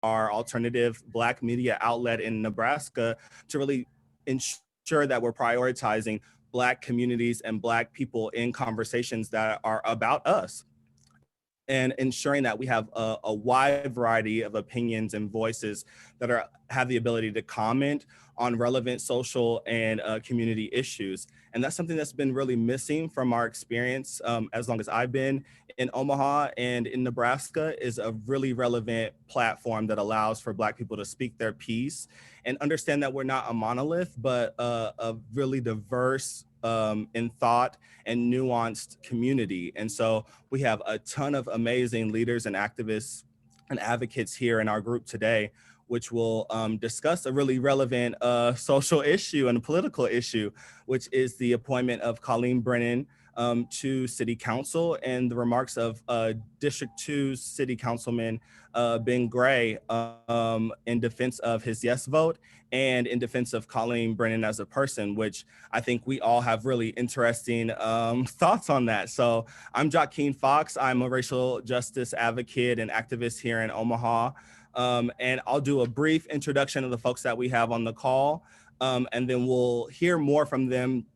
our alternative Black media outlet in Nebraska to really ensure that we're prioritizing Black communities and Black people in conversations that are about us, and ensuring that we have a wide variety of opinions and voices that have the ability to comment on relevant social and community issues. And that's something that's been really missing from our experience as long as I've been in Omaha and in Nebraska, is a really relevant platform that allows for Black people to speak their piece and understand that we're not a monolith, but a really diverse in thought and nuanced community. And so we have a ton of amazing leaders and activists and advocates here in our group today, which will discuss a really relevant social issue and political issue, which is the appointment of Colleen Brennan to City Council, and the remarks of District 2's City Councilman Ben Gray in defense of his yes vote and in defense of Colleen Brennan as a person, which I think we all have really interesting thoughts on that. So I'm Joaquin Fox. I'm a racial justice advocate and activist here in Omaha. And I'll do a brief introduction of the folks that we have on the call, and then we'll hear more from them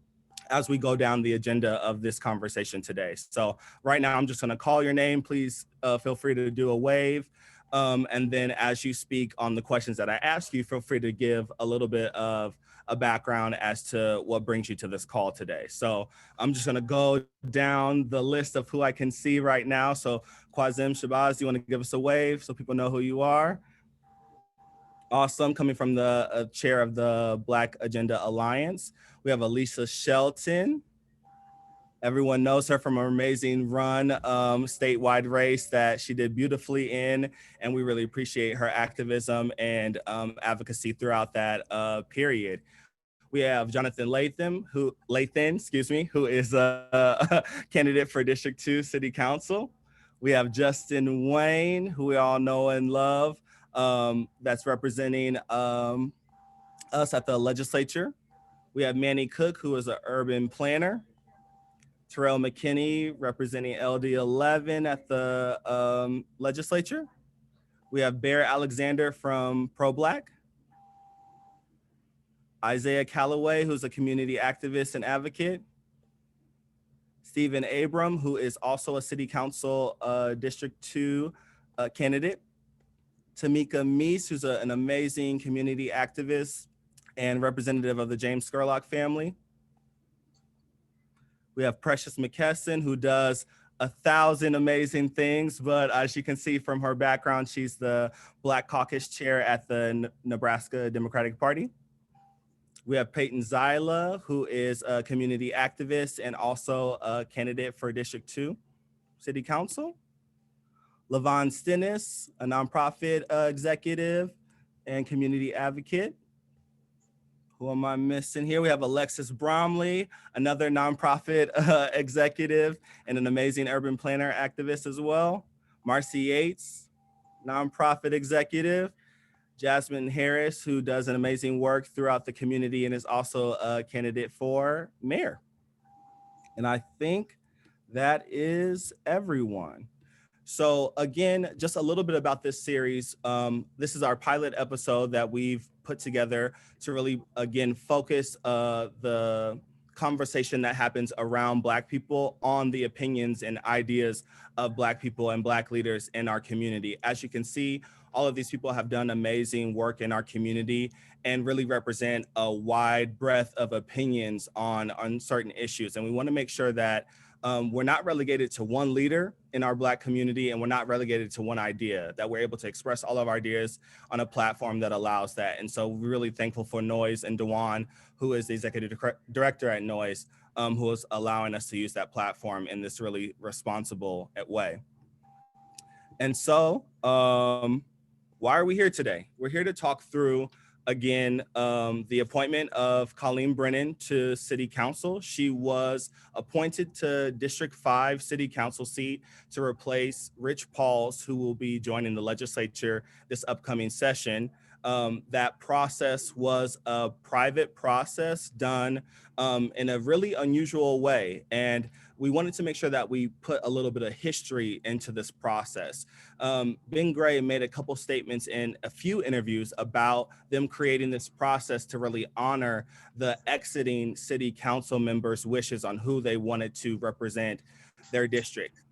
as we go down the agenda of this conversation today. So right now, I'm just gonna call your name. Please feel free to do a wave. And then as you speak on the questions that I ask you, feel free to give a little bit of a background as to what brings you to this call today. So I'm just gonna go down the list of who I can see right now. So Qasim, Shabazz, do you wanna give us a wave so people know who you are? Awesome, coming from the chair of the Black Agenda Alliance. We have Alisha Shelton. Everyone knows her from her amazing run statewide race that she did beautifully in, and we really appreciate her activism and advocacy throughout that period. We have Jonathan Lathan, who is a candidate for District 2 City Council. We have Justin Wayne, who we all know and love, that's representing us at the legislature. We have Manne Cook, who is an urban planner. Terrell McKinney, representing LD11 at the legislature. We have Bear Alexander from Pro-Black. Isaiah Calloway, who's a community activist and advocate. Stephen Abram, who is also a City Council District 2 candidate. Tamika Meese, who's an amazing community activist and representative of the James Scurlock family. We have Precious McKesson, who does 1,000 amazing things, but as you can see from her background, she's the Black Caucus chair at the Nebraska Democratic Party. We have Peyton Zyla, who is a community activist and also a candidate for District 2 City Council. LaVon Stennis, a nonprofit executive and community advocate. Who am I missing here? We have Alexis Bromley, another nonprofit executive and an amazing urban planner activist as well. Marcey Yates, nonprofit executive. Jasmine Harris, who does an amazing work throughout the community and is also a candidate for mayor. And I think that is everyone. So again, just a little bit about this series. This is our pilot episode that we've put together to really, again, focus the conversation that happens around Black people on the opinions and ideas of Black people and Black leaders in our community. As you can see, all of these people have done amazing work in our community and really represent a wide breadth of opinions on certain issues. And we want to make sure that we're not relegated to one leader in our Black community, and we're not relegated to one idea, that we're able to express all of our ideas on a platform that allows that. And so we're really thankful for Noise and Dewan, who is the executive director at Noise, who is allowing us to use that platform in this really responsible way. And so why are we here today? We're here to talk through, again, the appointment of Colleen Brennan to City Council. She was appointed to District 5 City Council seat to replace Rich Pauls, who will be joining the legislature this upcoming session. That process was a private process done in a really unusual way. And we wanted to make sure that we put a little bit of history into this process. Ben Gray made a couple statements in a few interviews about them creating this process to really honor the exiting city council members' wishes on who they wanted to represent their district.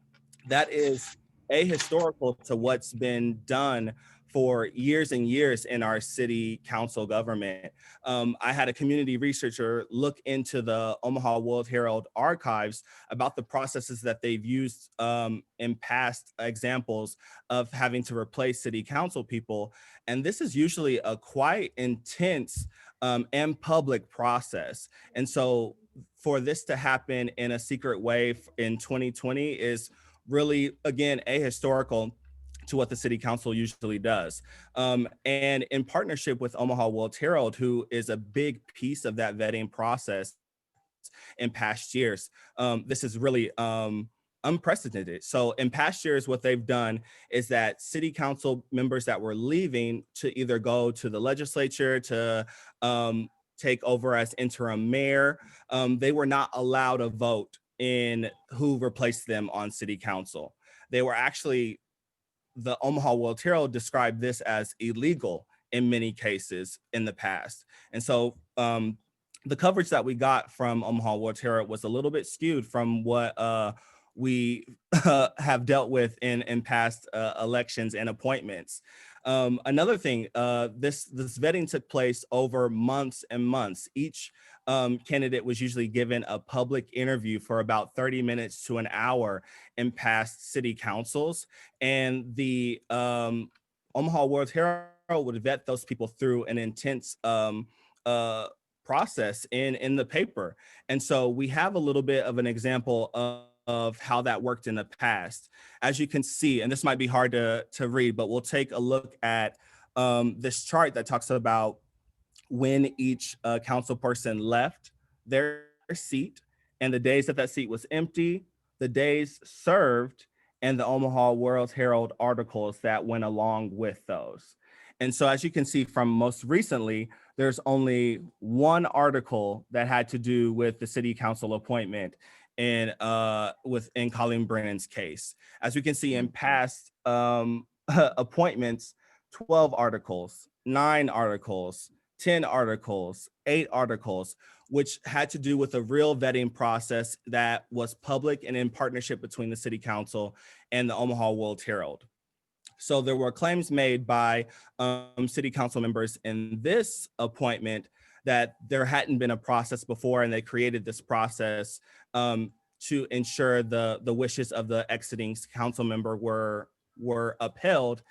That is ahistorical to what's been done for years and years in our city council government. I had a community researcher look into the Omaha World Herald archives about the processes that they've used in past examples of having to replace city council people. And this is usually a quite intense and public process. And so for this to happen in a secret way in 2020 is really, again, ahistorical to what the city council usually does. And in partnership with Omaha World Herald, who is a big piece of that vetting process in past years, this is really unprecedented. So in past years, what they've done is that city council members that were leaving to either go to the legislature to take over as interim mayor, they were not allowed a vote in who replaced them on city council. They were actually, the Omaha World Herald described this as illegal in many cases in the past. And so the coverage that we got from Omaha World Herald was a little bit skewed from what we have dealt with in past elections and appointments. Another thing, this vetting took place over months and months. Each candidate was usually given a public interview for about 30 minutes to an hour in past city councils. And the Omaha World Herald would vet those people through an intense process in the paper. And so we have a little bit of an example of how that worked in the past. As you can see, and this might be hard to read, but we'll take a look at this chart that talks about when each council person left their seat and the days that that seat was empty, the days served, and the Omaha World Herald articles that went along with those. And so as you can see from most recently, there's only one article that had to do with the city council appointment in Colleen Brennan's case. As we can see in past appointments, 12 articles, 9 articles, 10 articles, 8 articles, which had to do with a real vetting process that was public and in partnership between the city council and the Omaha World Herald. So there were claims made by city council members in this appointment that there hadn't been a process before, and they created this process to ensure the wishes of the exiting council member were upheld.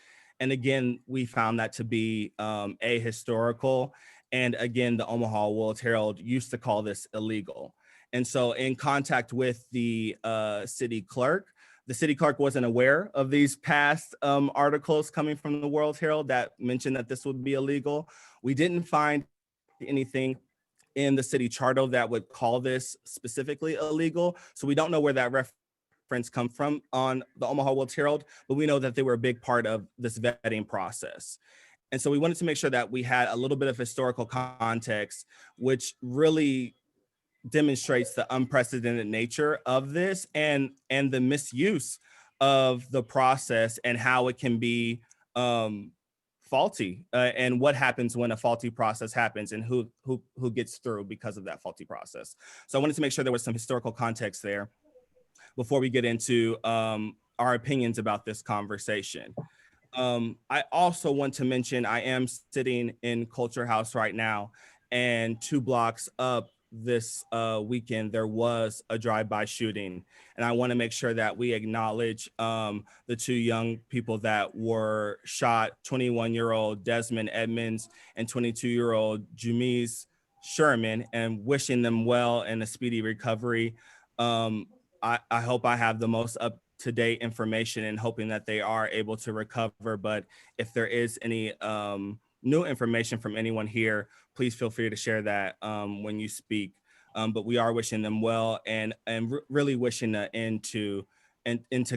And again, we found that to be ahistorical. And again, the Omaha World Herald used to call this illegal. And so in contact with the city clerk wasn't aware of these past articles coming from the World Herald that mentioned that this would be illegal. We didn't find anything in the city charter that would call this specifically illegal. So we don't know where that reference come from on the Omaha World Herald, but we know that they were a big part of this vetting process. And so we wanted to make sure that we had a little bit of historical context, which really demonstrates the unprecedented nature of this and the misuse of the process and how it can be faulty and what happens when a faulty process happens and who gets through because of that faulty process. So I wanted to make sure there was some historical context there before we get into our opinions about this conversation. I also want to mention I am sitting in Culture House right now, and 2 blocks up this weekend, there was a drive-by shooting. And I want to make sure that we acknowledge the 2 young people that were shot, 21-year-old Desmond Edmonds and 22-year-old Jumiz Sherman, and wishing them well and a speedy recovery. I hope I have the most up-to-date information and hoping that they are able to recover. But if there is any new information from anyone here, please feel free to share that when you speak. But we are wishing them well and really wishing an end to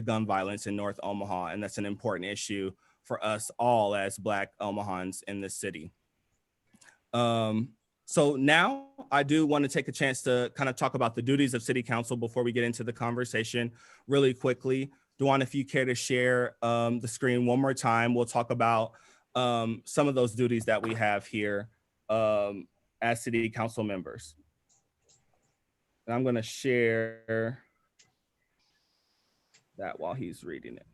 gun violence in North Omaha. And that's an important issue for us all as Black Omahans in this city. So now I do want to take a chance to kind of talk about the duties of City Council before we get into the conversation really quickly. Duan, if you care to share the screen one more time, we'll talk about some of those duties that we have here as City Council members. And I'm going to share that while he's reading it.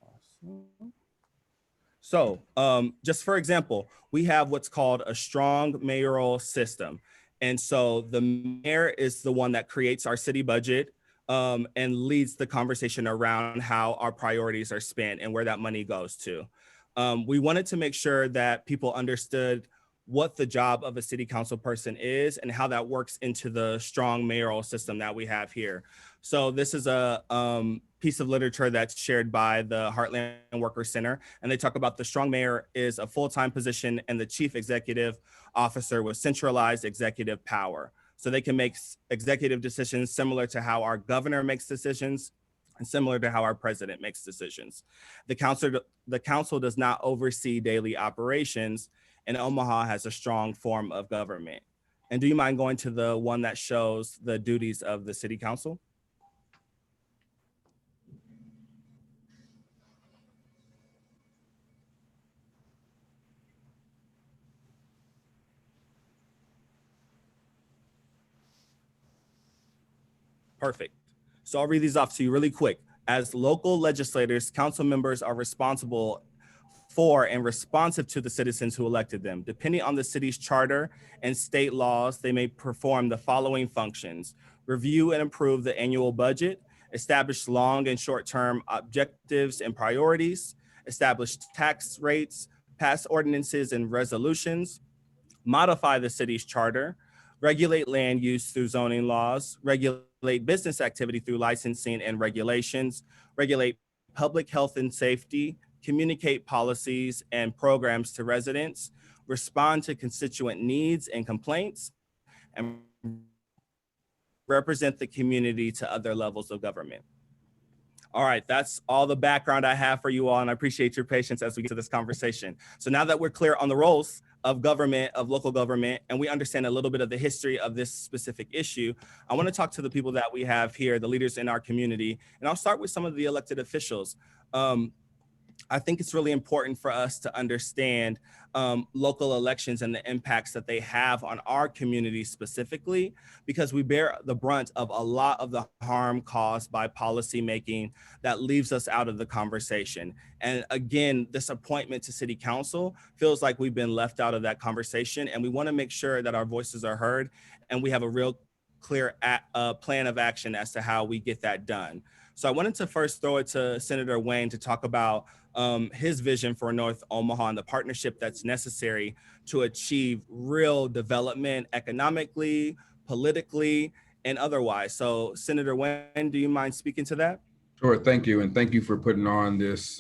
Awesome. So just for example, we have what's called a strong mayoral system. And so the mayor is the one that creates our city budget and leads the conversation around how our priorities are spent and where that money goes to. We wanted to make sure that people understood what the job of a city council person is and how that works into the strong mayoral system that we have here. So this is a piece of literature that's shared by the Heartland Worker Center. And they talk about the strong mayor is a full-time position and the chief executive officer with centralized executive power. So they can make executive decisions similar to how our governor makes decisions and similar to how our president makes decisions. The council does not oversee daily operations, and Omaha has a strong form of government. And do you mind going to the one that shows the duties of the city council? Perfect. So I'll read these off to you really quick. As local legislators, council members are responsible for and responsive to the citizens who elected them. Depending on the city's charter and state laws, they may perform the following functions: review and approve the annual budget, establish long and short-term objectives and priorities, establish tax rates, pass ordinances and resolutions, modify the city's charter, regulate land use through zoning laws, regulate business activity through licensing and regulations, regulate public health and safety, communicate policies and programs to residents, respond to constituent needs and complaints, and represent the community to other levels of government. All right, that's all the background I have for you all, and I appreciate your patience as we get to this conversation. So now that we're clear on the roles of government, of local government, and we understand a little bit of the history of this specific issue, I want to talk to the people that we have here, the leaders in our community, and I'll start with some of the elected officials. I think it's really important for us to understand local elections and the impacts that they have on our community specifically, because we bear the brunt of a lot of the harm caused by policy making that leaves us out of the conversation. And again, this appointment to city council feels like we've been left out of that conversation, and we want to make sure that our voices are heard and we have a real clear plan of action as to how we get that done. So I wanted to first throw it to Senator Wayne to talk about his vision for North Omaha and the partnership that's necessary to achieve real development economically, politically, and otherwise. So Senator Wayne, do you mind speaking to that? Sure, thank you. And thank you for putting on this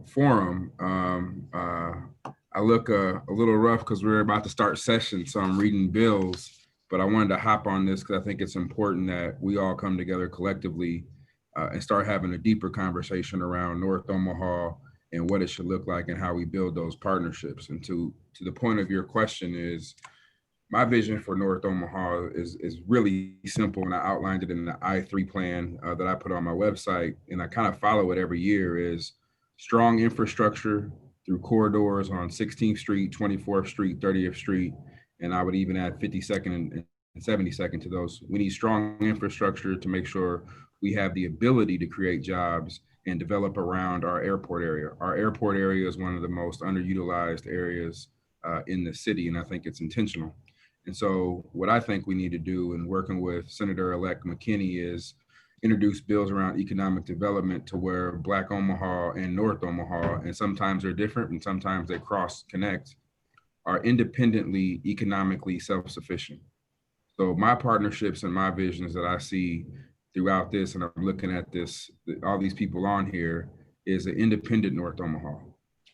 forum. I look a little rough because we're about to start session, so I'm reading bills, but I wanted to hop on this because I think it's important that we all come together collectively and start having a deeper conversation around North Omaha and what it should look like and how we build those partnerships. And to the point of your question is, my vision for North Omaha is really simple, and I outlined it in the I3 plan that I put on my website, and I kind of follow it every year, is strong infrastructure through corridors on 16th Street, 24th Street, 30th Street, and I would even add 52nd and 72nd to those. We need strong infrastructure to make sure we have the ability to create jobs and develop around our airport area. Our airport area is one of the most underutilized areas in the city, and I think it's intentional. And so what I think we need to do in working with Senator-elect McKinney is introduce bills around economic development to where Black Omaha and North Omaha, and sometimes they're different and sometimes they cross-connect, are independently economically self-sufficient. So my partnerships and my visions that I see throughout this, and I'm looking at this, all these people on here, is an independent North Omaha,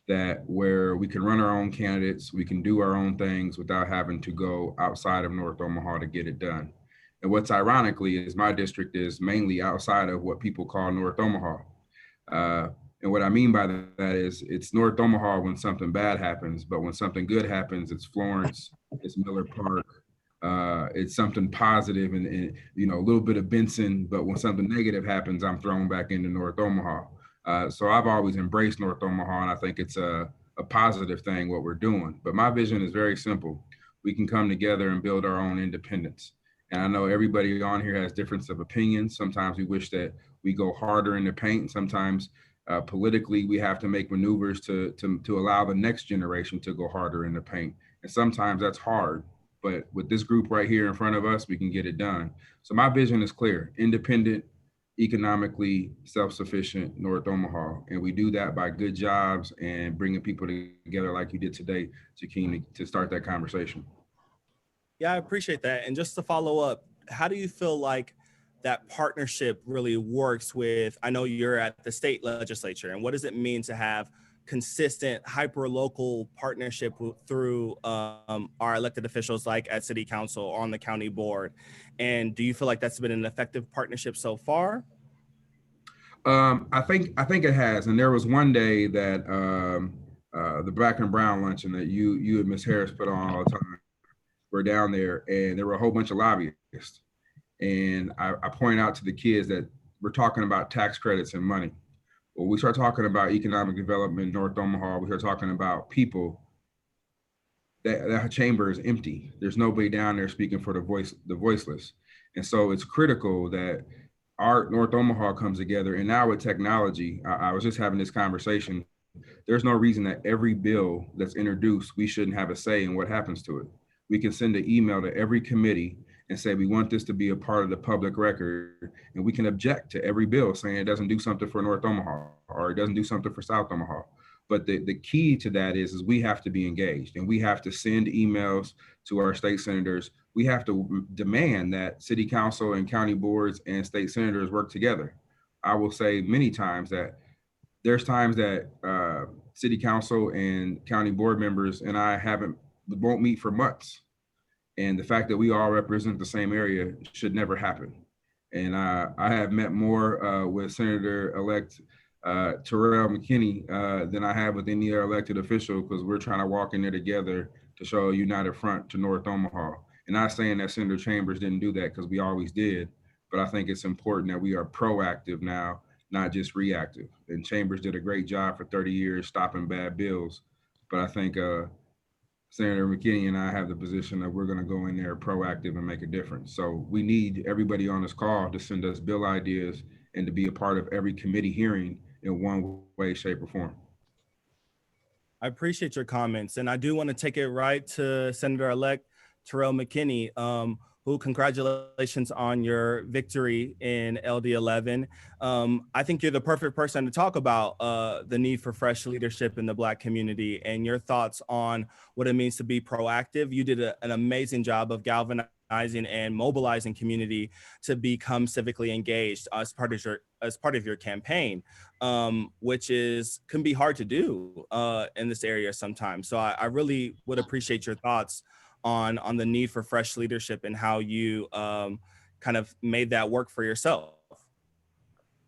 that where we can run our own candidates, we can do our own things without having to go outside of North Omaha to get it done. And what's ironically is my district is mainly outside of what people call North Omaha. And what I mean by that is it's North Omaha when something bad happens, but when something good happens, it's Florence, it's Miller Park, it's something positive and a little bit of Benson, but when something negative happens, I'm thrown back into North Omaha. So I've always embraced North Omaha, and I think it's a positive thing what we're doing. But my vision is very simple. We can come together and build our own independence. And I know everybody on here has difference of opinions. Sometimes we wish that we go harder in the paint. Sometimes politically we have to make maneuvers to allow the next generation to go harder in the paint. And sometimes that's hard. But with this group right here in front of us, we can get it done. So my vision is clear: independent, economically self-sufficient North Omaha. And we do that by good jobs and bringing people together like you did today, to start that conversation. Yeah, I appreciate that. And just to follow up, how do you feel like that partnership really works with, I know you're at the state legislature, and what does it mean to have consistent hyper-local partnership through our elected officials like at city council or on the county board? And do you feel like that's been an effective partnership so far? I think it has. And there was one day that the Black and Brown luncheon that you and Ms. Harris put on all the time. We're down there, and there were a whole bunch of lobbyists. And I point out to the kids that we're talking about tax credits and money. When we start talking about economic development in North Omaha, we start talking about people, that chamber is empty. There's nobody down there speaking for the voiceless. And so it's critical that our North Omaha comes together. And now with technology, I was just having this conversation. There's no reason that every bill that's introduced, we shouldn't have a say in what happens to it. We can send an email to every committee and say, we want this to be a part of the public record. And we can object to every bill saying it doesn't do something for North Omaha or it doesn't do something for South Omaha. But the key to that is we have to be engaged, and we have to send emails to our state senators. We have to demand that city council and county boards and state senators work together. I will say many times that there's times that city council and county board members and I won't meet for months. And the fact that we all represent the same area should never happen. And I have met more with Senator-elect Terrell McKinney than I have with any other elected official, because we're trying to walk in there together to show a united front to North Omaha. And not saying that Senator Chambers didn't do that, because we always did, but I think it's important that we are proactive now, not just reactive. And Chambers did a great job for 30 years stopping bad bills. But I think Senator McKinney and I have the position that we're going to go in there proactive and make a difference. So we need everybody on this call to send us bill ideas and to be a part of every committee hearing in one way, shape, or form. I appreciate your comments. And I do want to take it right to Senator-elect Terrell McKinney, who, congratulations on your victory in LD11. I think you're the perfect person to talk about the need for fresh leadership in the Black community and your thoughts on what it means to be proactive. You did an amazing job of galvanizing and mobilizing community to become civically engaged as part of your campaign, which can be hard to do in this area sometimes. So I really would appreciate your thoughts on the need for fresh leadership and how you kind of made that work for yourself.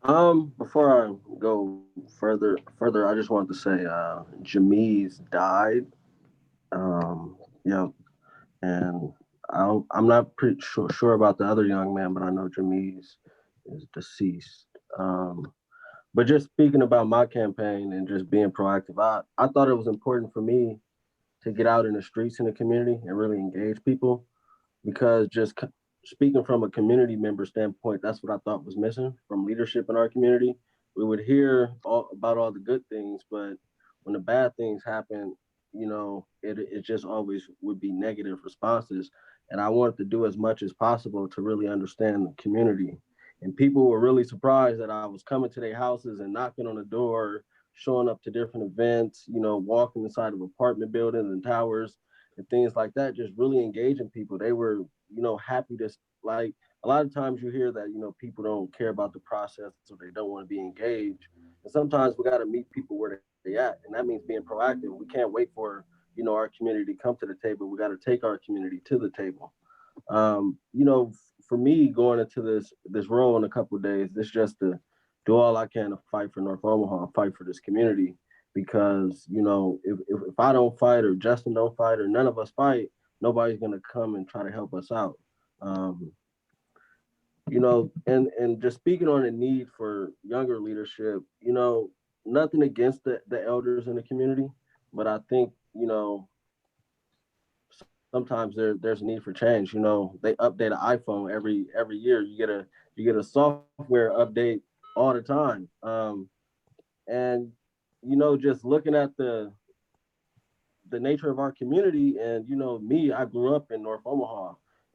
Before I go further, I just wanted to say Jameez died. And I'm not pretty sure about the other young man, but I know Jameez is deceased. But just speaking about my campaign and just being proactive, I thought it was important for me to get out in the streets in the community and really engage people, because just speaking from a community member standpoint, that's what I thought was missing from leadership in our community. We would hear about all the good things, but when the bad things happen, it just always would be negative responses. And I wanted to do as much as possible to really understand the community. And people were really surprised that I was coming to their houses and knocking on the door, showing up to different events, walking inside of apartment buildings and towers and things like that, just really engaging people. They were, happy to, like, a lot of times you hear that, people don't care about the process or they don't want to be engaged. And sometimes we got to meet people where they at. And that means being proactive. We can't wait for, our community to come to the table. We got to take our community to the table. for me, going into this role in a couple of days, it's just to do all I can to fight for North Omaha, fight for this community. Because, you know, if I don't fight, or Justin don't fight, or none of us fight, nobody's gonna come and try to help us out. You know, and just speaking on the need for younger leadership, you know, nothing against the elders in the community, but I think, you know, sometimes there's a need for change. You know, they update an iPhone every year. You get a software update all the time. And you know, just looking at the nature of our community, and you know, me, I grew up in North Omaha.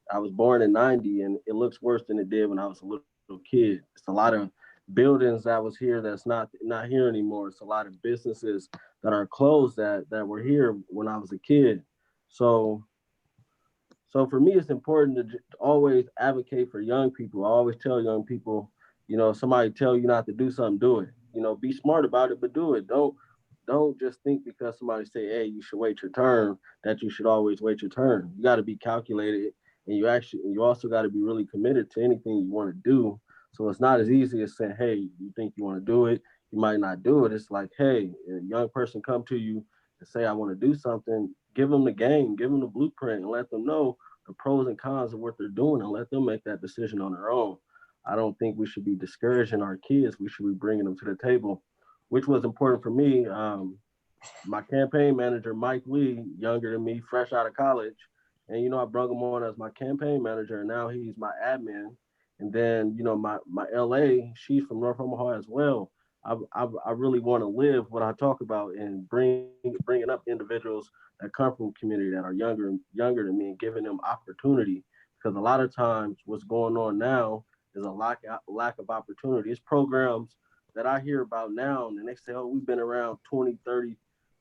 I was born in '90, and it looks worse than it did when I was a little kid. It's a lot of buildings that was here that's not here anymore. It's a lot of businesses that are closed that were here when I was a kid. So for me, it's important to always advocate for young people. I always tell young people, you know, somebody tell you not to do something, do it. You know, be smart about it, but do it. Don't just think because somebody say, hey, you should wait your turn, that you should always wait your turn. You got to be calculated, and you also got to be really committed to anything you want to do. So it's not as easy as saying, hey, you think you want to do it, you might not do it. It's like, hey, a young person come to you and say, I want to do something, give them the game, give them the blueprint, and let them know the pros and cons of what they're doing, and let them make that decision on their own. I don't think we should be discouraging our kids. We should be bringing them to the table, which was important for me. My campaign manager, Mike Lee, younger than me, fresh out of college. And, you know, I brought him on as my campaign manager, and now he's my admin. And then, you know, my LA, she's from North Omaha as well. I really want to live what I talk about, and bringing up individuals that come from community that are younger than me, and giving them opportunity. Because a lot of times what's going on now is a lack of opportunity. It's programs that I hear about now, and they say, oh, we've been around 20, 30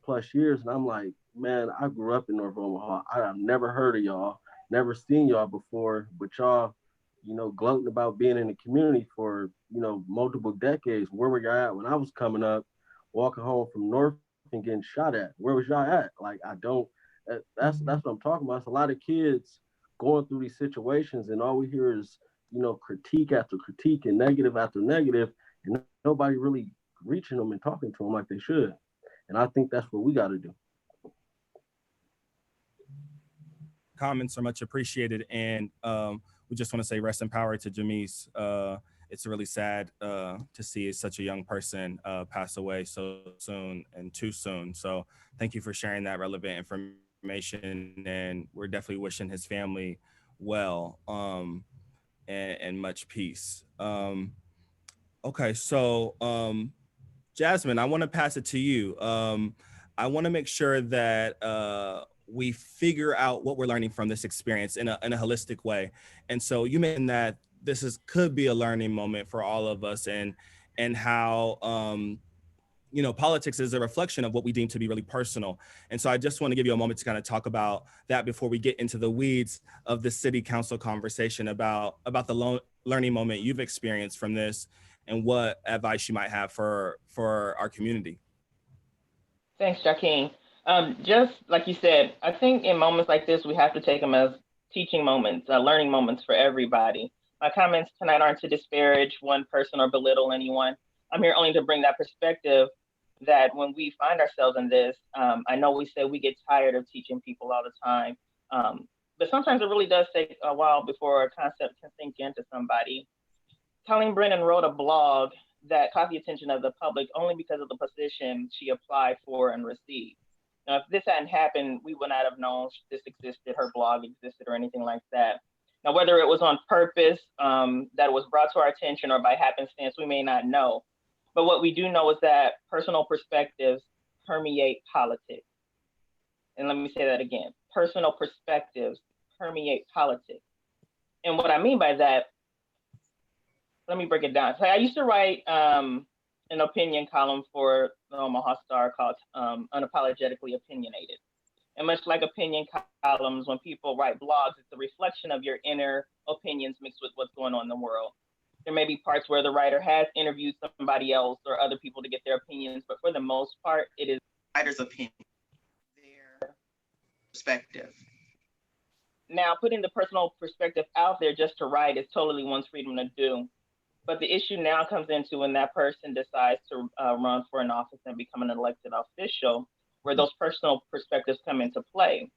plus years. And I'm like, man, I grew up in North Omaha. I've never heard of y'all, never seen y'all before, but y'all, you know, gloating about being in the community for, you know, multiple decades. Where were y'all at when I was coming up, walking home from North and getting shot at? Where was y'all at? Like, that's what I'm talking about. It's a lot of kids going through these situations, and all we hear is, you know, critique after critique and negative after negative, and nobody really reaching them and talking to them like they should. And I think that's what we got to do. Comments are much appreciated, and we just want to say rest in power to Jamise. It's really sad to see such a young person pass away so soon and too soon. So thank you for sharing that relevant information, and we're definitely wishing his family well, and much peace. Okay, so Jasmine, I want to pass it to you. I want to make sure that we figure out what we're learning from this experience in a holistic way. And so you mentioned that this could be a learning moment for all of us, and how you know, politics is a reflection of what we deem to be really personal. And so I just want to give you a moment to kind of talk about that before we get into the weeds of the city council conversation about the learning moment you've experienced from this, and what advice you might have for our community. Thanks, Jakeem. Just like you said, I think in moments like this, we have to take them as teaching moments, learning moments for everybody. My comments tonight aren't to disparage one person or belittle anyone. I'm here only to bring that perspective that when we find ourselves in this, I know we say we get tired of teaching people all the time, but sometimes it really does take a while before a concept can sink into somebody. Colleen Brennan wrote a blog that caught the attention of the public only because of the position she applied for and received. Now, if this hadn't happened, we would not have known this existed, her blog existed, or anything like that. Now, whether it was on purpose, that it was brought to our attention, or by happenstance, we may not know. But what we do know is that personal perspectives permeate politics. And let me say that again, personal perspectives permeate politics. And what I mean by that, let me break it down. So I used to write an opinion column for the Omaha Star called Unapologetically Opinionated. And much like opinion columns, when people write blogs, it's a reflection of your inner opinions mixed with what's going on in the world. There may be parts where the writer has interviewed somebody else or other people to get their opinions, but for the most part, it is the writer's opinion, their perspective. Now, putting the personal perspective out there just to write is totally one's freedom to do. But the issue now comes into when that person decides to run for an office and become an elected official, where those personal perspectives come into play.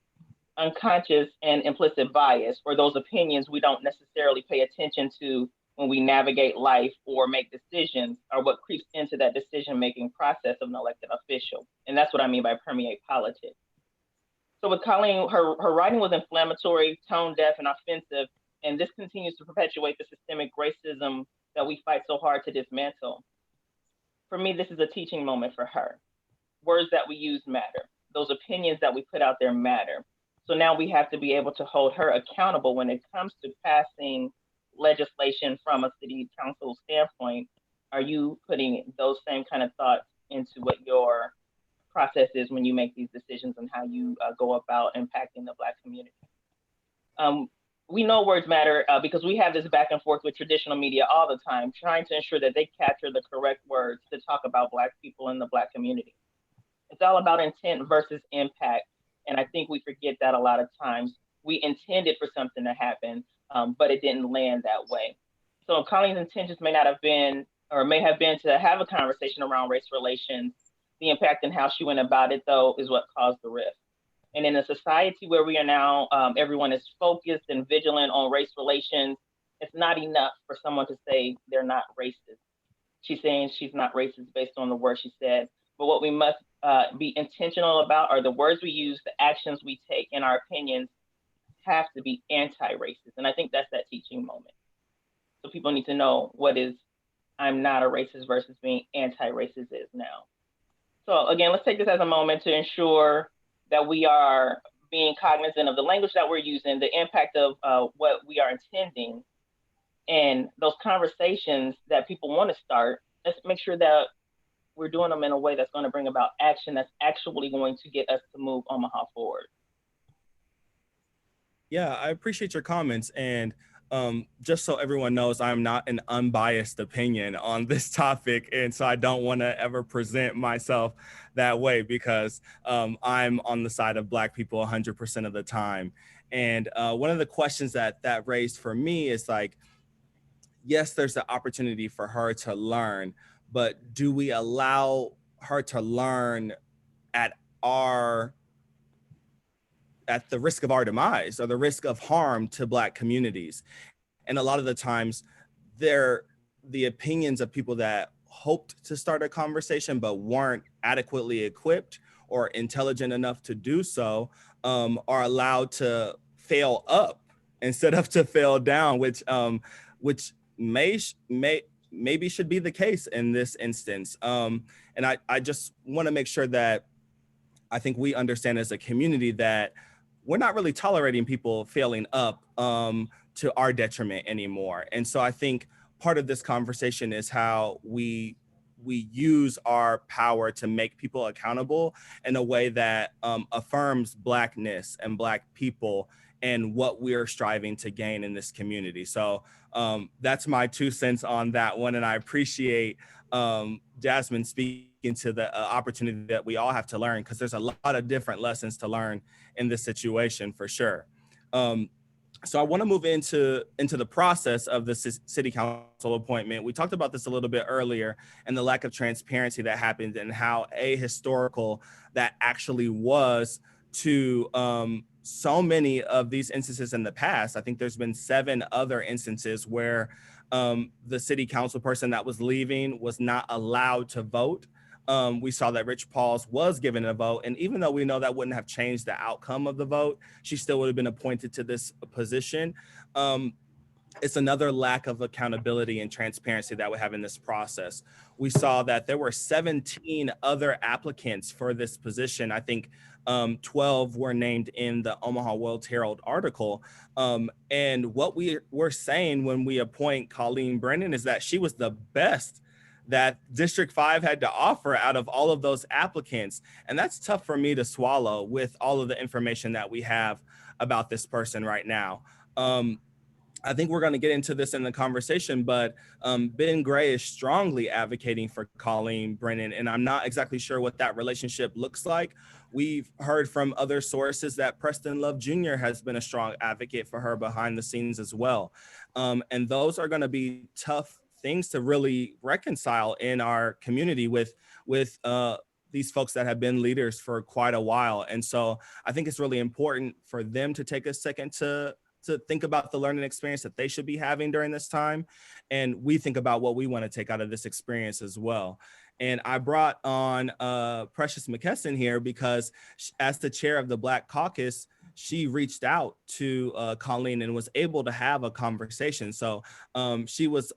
Unconscious and implicit bias, or those opinions we don't necessarily pay attention to when we navigate life or make decisions, are what creeps into that decision-making process of an elected official. And that's what I mean by permeate politics. So with Colleen, her writing was inflammatory, tone deaf, and offensive, and this continues to perpetuate the systemic racism that we fight so hard to dismantle. For me, this is a teaching moment for her. Words that we use matter. Those opinions that we put out there matter. So now we have to be able to hold her accountable when it comes to passing legislation from a city council standpoint. Are you putting those same kind of thoughts into what your process is when you make these decisions and how you go about impacting the Black community? We know words matter because we have this back and forth with traditional media all the time, trying to ensure that they capture the correct words to talk about Black people in the Black community. It's all about intent versus impact. And I think we forget that a lot of times. We intended for something to happen, but it didn't land that way. So Colleen's intentions may not have been, or may have been to have a conversation around race relations. The impact and how she went about it, though, is what caused the rift. And in a society where we are now, everyone is focused and vigilant on race relations, it's not enough for someone to say they're not racist. She's saying she's not racist based on the words she said. But what we must be intentional about are the words we use, the actions we take, and our opinions have to be anti-racist. And I think that's that teaching moment. So people need to know what is I'm not a racist versus being anti-racist is now. So again, let's take this as a moment to ensure that we are being cognizant of the language that we're using, the impact of what we are intending, and those conversations that people want to start. Let's make sure that we're doing them in a way that's going to bring about action that's actually going to get us to move Omaha forward. Yeah, I appreciate your comments. And just so everyone knows, I'm not an unbiased opinion on this topic. And so I don't want to ever present myself that way because I'm on the side of Black people 100% of the time. And one of the questions that raised for me is like, yes, there's the opportunity for her to learn, but do we allow her to learn at the risk of our demise or the risk of harm to Black communities? And a lot of the times the opinions of people that hoped to start a conversation but weren't adequately equipped or intelligent enough to do so are allowed to fail up instead of to fail down, which maybe should be the case in this instance. And I just want to make sure that I think we understand as a community that we're not really tolerating people failing up to our detriment anymore. And so I think part of this conversation is how we use our power to make people accountable in a way that affirms Blackness and Black people and what we're striving to gain in this community. So that's my 2 cents on that one. And I appreciate Jasmine speaking to the opportunity that we all have to learn, because there's a lot of different lessons to learn in this situation for sure. So I want to move into the process of the city council appointment. We talked about this a little bit earlier and the lack of transparency that happened and how ahistorical that actually was to so many of these instances in the past. I think there's been 7 other instances where the city council person that was leaving was not allowed to vote. We saw that Rich Pauls was given a vote. And even though we know that wouldn't have changed the outcome of the vote, she still would have been appointed to this position. It's another lack of accountability and transparency that we have in this process. We saw that there were 17 other applicants for this position. I think 12 were named in the Omaha World-Herald article. And what we're saying when we appoint Colleen Brennan is that she was the best that District 5 had to offer out of all of those applicants. And that's tough for me to swallow with all of the information that we have about this person right now. I think we're going to get into this in the conversation, but Ben Gray is strongly advocating for Colleen Brennan, and I'm not exactly sure what that relationship looks like. We've heard from other sources that Preston Love Jr. has been a strong advocate for her behind the scenes as well. And those are going to be tough things to really reconcile in our community with these folks that have been leaders for quite a while. And so I think it's really important for them to take a second to think about the learning experience that they should be having during this time. And we think about what we want to take out of this experience as well. And I brought on Precious McKesson here because as the chair of the Black Caucus, she reached out to Colleen and was able to have a conversation. So she was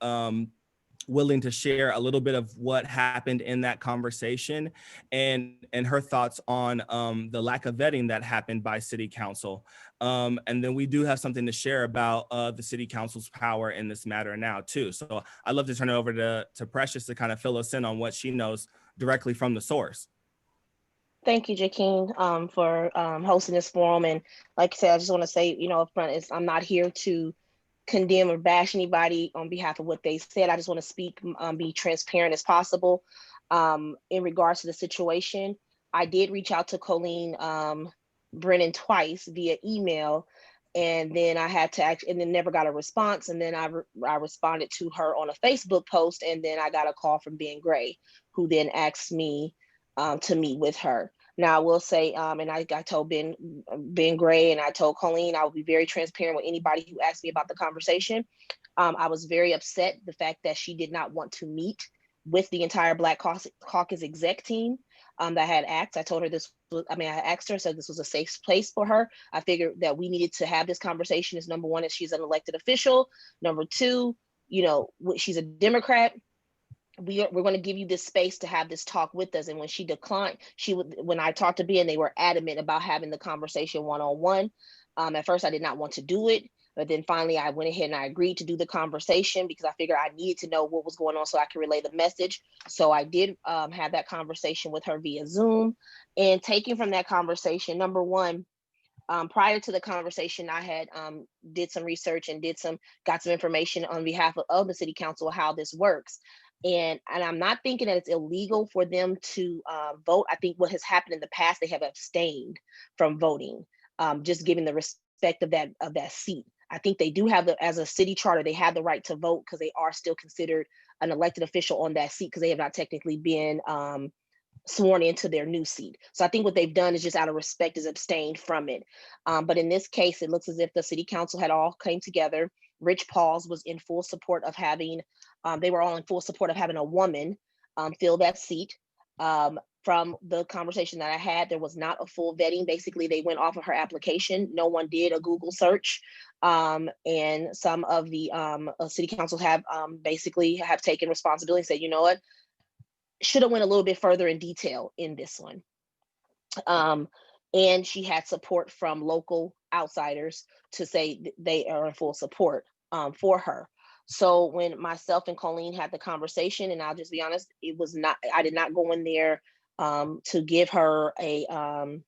willing to share a little bit of what happened in that conversation and her thoughts on the lack of vetting that happened by City Council. And then we do have something to share about the City Council's power in this matter now too. So I'd love to turn it over to Precious to kind of fill us in on what she knows directly from the source. Thank you, Jakeem, for hosting this forum. And like I said, I just want to say, up front, I'm not here to condemn or bash anybody on behalf of what they said. I just want to speak, be transparent as possible. In regards to the situation, I did reach out to Colleen Brennan twice via email, and then I had to and then never got a response. And then I responded to her on a Facebook post, and then I got a call from Ben Gray, who then asked me to meet with her. Now I will say, and I told Ben Gray, and I told Colleen, I will be very transparent with anybody who asked me about the conversation. I was very upset the fact that she did not want to meet with the entire Black Caucus exec team that I had asked. I told her I asked her, said this was a safe place for her. I figured that we needed to have this conversation. Is number one, is she's an elected official. Number two, she's a Democrat. We're going to give you this space to have this talk with us. And when she declined, when I talked to Ben, they were adamant about having the conversation one-on-one. At first, I did not want to do it, but then finally I went ahead and I agreed to do the conversation because I figured I needed to know what was going on so I could relay the message. So I did have that conversation with her via Zoom. And taking from that conversation, number one, prior to the conversation, I had did some research and got some information on behalf of the City Council, how this works. And I'm not thinking that it's illegal for them to vote. I think what has happened in the past, they have abstained from voting, just given the respect of that seat. I think they do have as a city charter, they have the right to vote because they are still considered an elected official on that seat because they have not technically been sworn into their new seat. So I think what they've done is just out of respect is abstained from it. But in this case, it looks as if the City Council had all came together. Rich Pauls was in full support of having, they were all in full support of having a woman fill that seat. From the conversation that I had, there was not a full vetting. Basically, they went off of her application. No one did a Google search. And some of the City Council have basically taken responsibility and said, you know what, should have went a little bit further in detail in this one. And she had support from local outsiders to say they are in full support for her. So when myself and Colleen had the conversation, and I'll just be honest, I did not go in there to give her an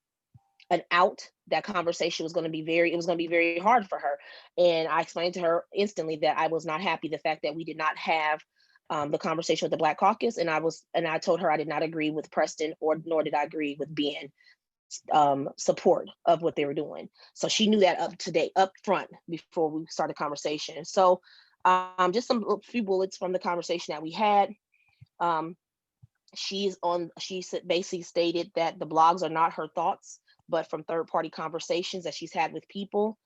out. That conversation was going to be very hard for her. And I explained to her instantly that I was not happy the fact that we did not have the conversation with the Black Caucus. And I told her I did not agree with Preston nor did I agree with Ben support of what they were doing. So she knew that up front before we started the conversation. So just a few bullets from the conversation that we had. She basically stated that the blogs are not her thoughts, but from third-party conversations that she's had with people.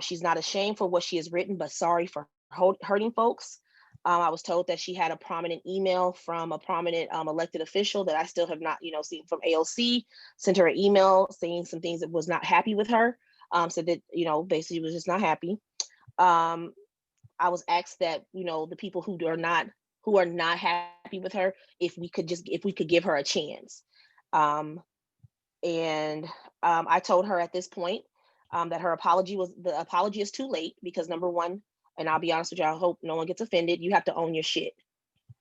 She's not ashamed for what she has written, but sorry for hurting folks. I was told that she had a prominent email from a prominent elected official that I still have not, seen from AOC, sent her an email saying some things that was not happy with her. Said that, basically was just not happy. I was asked that, the people who are not happy with her, if we could give her a chance. And I told her at this point that the apology is too late because number one, and I'll be honest with you, I hope no one gets offended, you have to own your shit.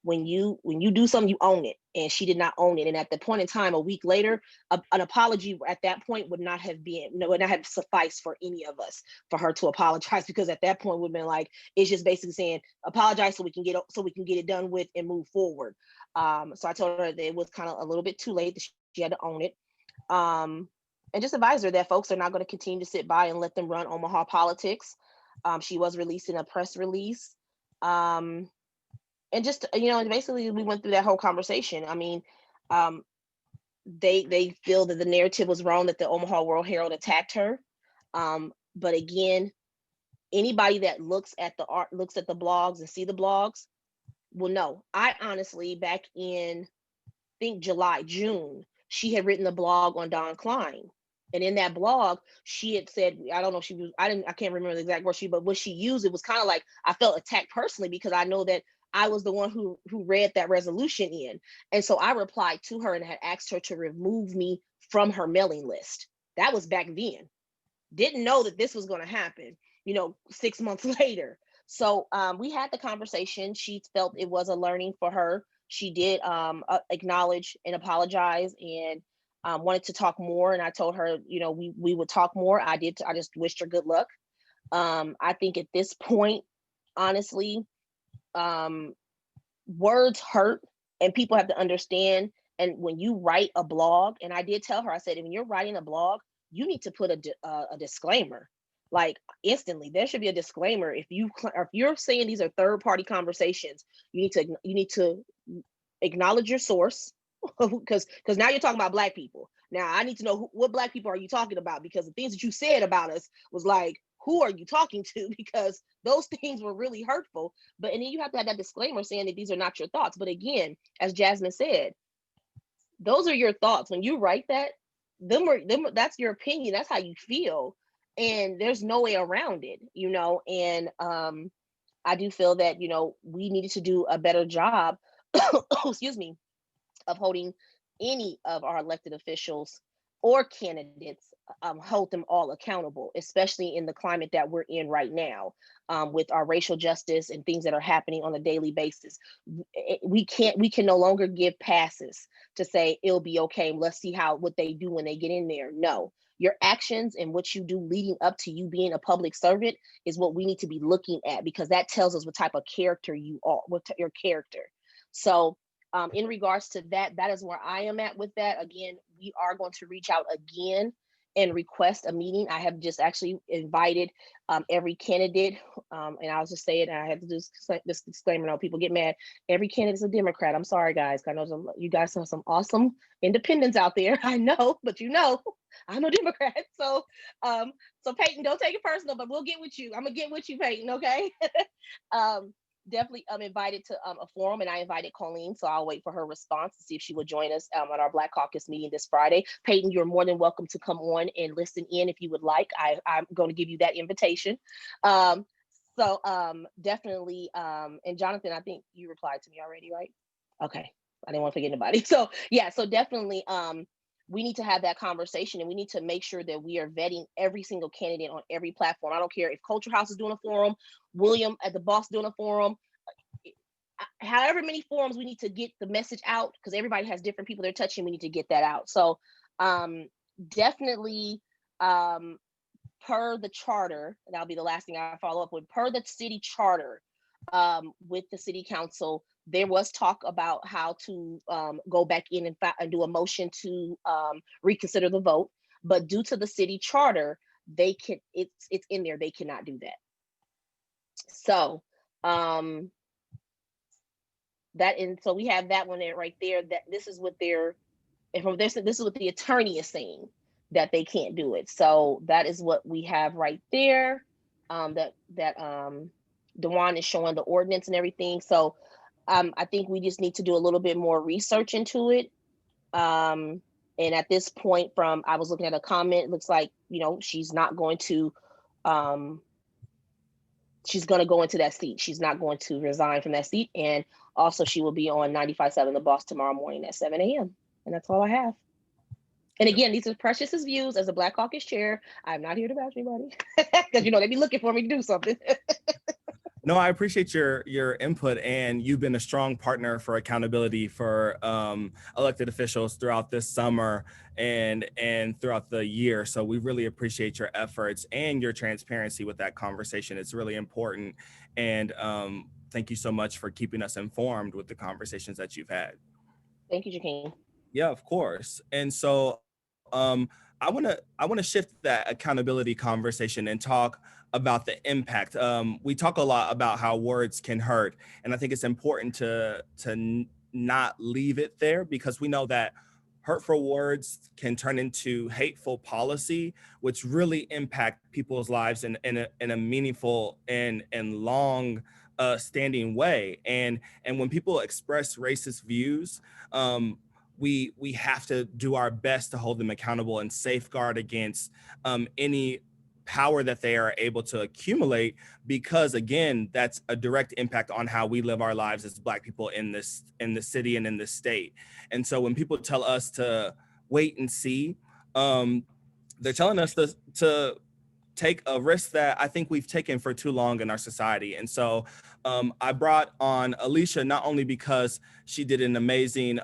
when you do something, you own it. And she did not own it. And at the point in time, a week later, an apology at that point would not have sufficed for any of us for her to apologize, because at that point would have been like, it's just basically saying apologize so we can get it done with and move forward. So I told her that it was kind of a little bit too late, that she had to own it. And just advise her that folks are not going to continue to sit by and let them run Omaha politics. She was releasing a press release. And just, basically we went through that whole conversation. I mean, they feel that the narrative was wrong, that the Omaha World Herald attacked her. But again, anybody that looks at the art, looks at the blogs and see the blogs will know. I honestly, back in, I think June, she had written a blog on Don Klein. And in that blog, she had said, I can't remember the exact word but what she used, it was kind of like, I felt attacked personally because I know that I was the one who read that resolution in. And so I replied to her and had asked her to remove me from her mailing list. That was back then. Didn't know that this was going to happen, 6 months later. So we had the conversation. She felt it was a learning for her. She did acknowledge and apologize and wanted to talk more. And I told her, we would talk more. I just wished her good luck. I think at this point, honestly, words hurt, and people have to understand. And when you write a blog, and I did tell her, I said, when you're writing a blog, you need to put a disclaimer, like instantly. There should be a disclaimer. If you're saying these are third-party conversations, you need to acknowledge your source, because now you're talking about Black people. Now I need to know what Black people are you talking about, because the things that you said about us was like, who are you talking to? Because those things were really hurtful. And then you have to have that disclaimer saying that these are not your thoughts. But again, as Jasmine said, those are your thoughts. When you write that, that's your opinion. That's how you feel. And there's no way around it, and I do feel that, we needed to do a better job, excuse me, of holding any of our elected officials or candidates, hold them all accountable, especially in the climate that we're in right now, with our racial justice and things that are happening on a daily basis. We can no longer give passes to say it'll be okay. Let's see what they do when they get in there. No, your actions and what you do leading up to you being a public servant is what we need to be looking at, because that tells us what type of character you are, your character. So in regards to that is where I am at with that. Again, we are going to reach out again and request a meeting. I have just actually invited every candidate, and I'll just say it, and I have to do this disclaimer, now people get mad. Every candidate is a Democrat. I'm sorry, guys. I know you guys have some awesome independents out there. I know, but I'm a Democrat. So Peyton, don't take it personal, but we'll get with you. I'm gonna get with you, Peyton, okay? Definitely invited to a forum, and I invited Colleen, so I'll wait for her response to see if she will join us at our Black Caucus meeting this Friday. Peyton, you're more than welcome to come on and listen in if you would like. I'm going to give you that invitation. Definitely, and Jonathan, I think you replied to me already, right? Okay, I didn't want to forget anybody. So yeah, so definitely, we need to have that conversation, and we need to make sure that we are vetting every single candidate on every platform. I don't care if Culture House is doing a forum, William at the Boss doing a forum, however many forums we need to get the message out, because everybody has different people they're touching. We need to get that out. So definitely per the charter, that'll be the last thing I follow up with, per the city charter with the city council, there was talk about how to go back in and do a motion to reconsider the vote, but due to the city charter, it's in there, they cannot do that. So so we have that one there right there, that this is what this is what the attorney is saying, that they can't do it. So that is what we have right there. Dewan is showing the ordinance and everything. So I think we just need to do a little bit more research into it. And at this point, I was looking at a comment, it looks like, she's not going to, she's going to go into that seat. She's not going to resign from that seat. And also she will be on 95.7 The Boss tomorrow morning at 7 a.m. And that's all I have. And again, these are Precious's views as a Black Caucus chair. I'm not here to bash anybody, because they be looking for me to do something. No, I appreciate your input, and you've been a strong partner for accountability for elected officials throughout this summer and throughout the year. So we really appreciate your efforts and your transparency with that conversation. It's really important, and thank you so much for keeping us informed with the conversations that you've had. Thank you, Jakeem. Yeah, of course. And so I want to shift that accountability conversation and talk about the impact. We talk a lot about how words can hurt, and I think it's important to not leave it there, because we know that hurtful words can turn into hateful policy, which really impact people's lives in a meaningful and long standing way. And when people express racist views, we have to do our best to hold them accountable and safeguard against any power that they are able to accumulate, because again, that's a direct impact on how we live our lives as Black people in the city and in this state. And so when people tell us to wait and see, they're telling us to take a risk that I think we've taken for too long in our society. And so I brought on Alisha, not only because she did an amazing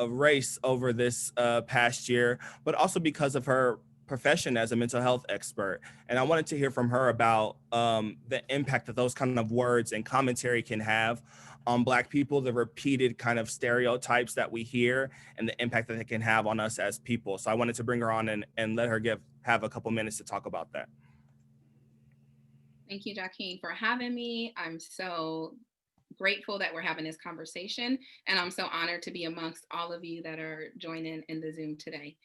race over this past year, but also because of her profession as a mental health expert. And I wanted to hear from her about the impact that those kind of words and commentary can have on Black people, the repeated kind of stereotypes that we hear, and the impact that they can have on us as people. So I wanted to bring her on and let her have a couple minutes to talk about that. Thank you, Jakeem, for having me. I'm so grateful that we're having this conversation, and I'm so honored to be amongst all of you that are joining in the Zoom today.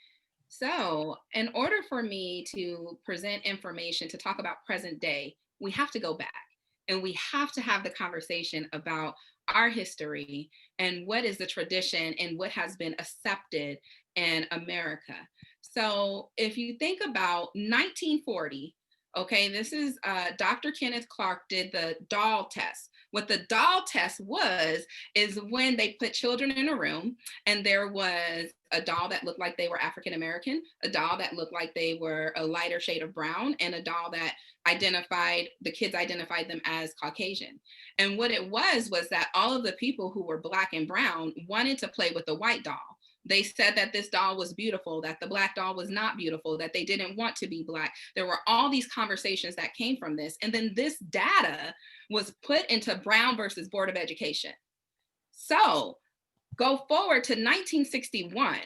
So in order for me to present information to talk about present day, we have to go back, and we have to have the conversation about our history and what is the tradition and what has been accepted in America. So if you think about 1940, okay, this is Dr. Kenneth Clark did the doll test. What the doll test is when they put children in a room and there was a doll that looked like they were African American, a doll that looked like they were a lighter shade of brown, and a doll that the kids identified them as Caucasian. And what it was that all of the people who were Black and brown wanted to play with the white doll. They said that this doll was beautiful, that the Black doll was not beautiful, that they didn't want to be Black. There were all these conversations that came from this. And then this data was put into Brown versus Board of Education. So go forward to 1961,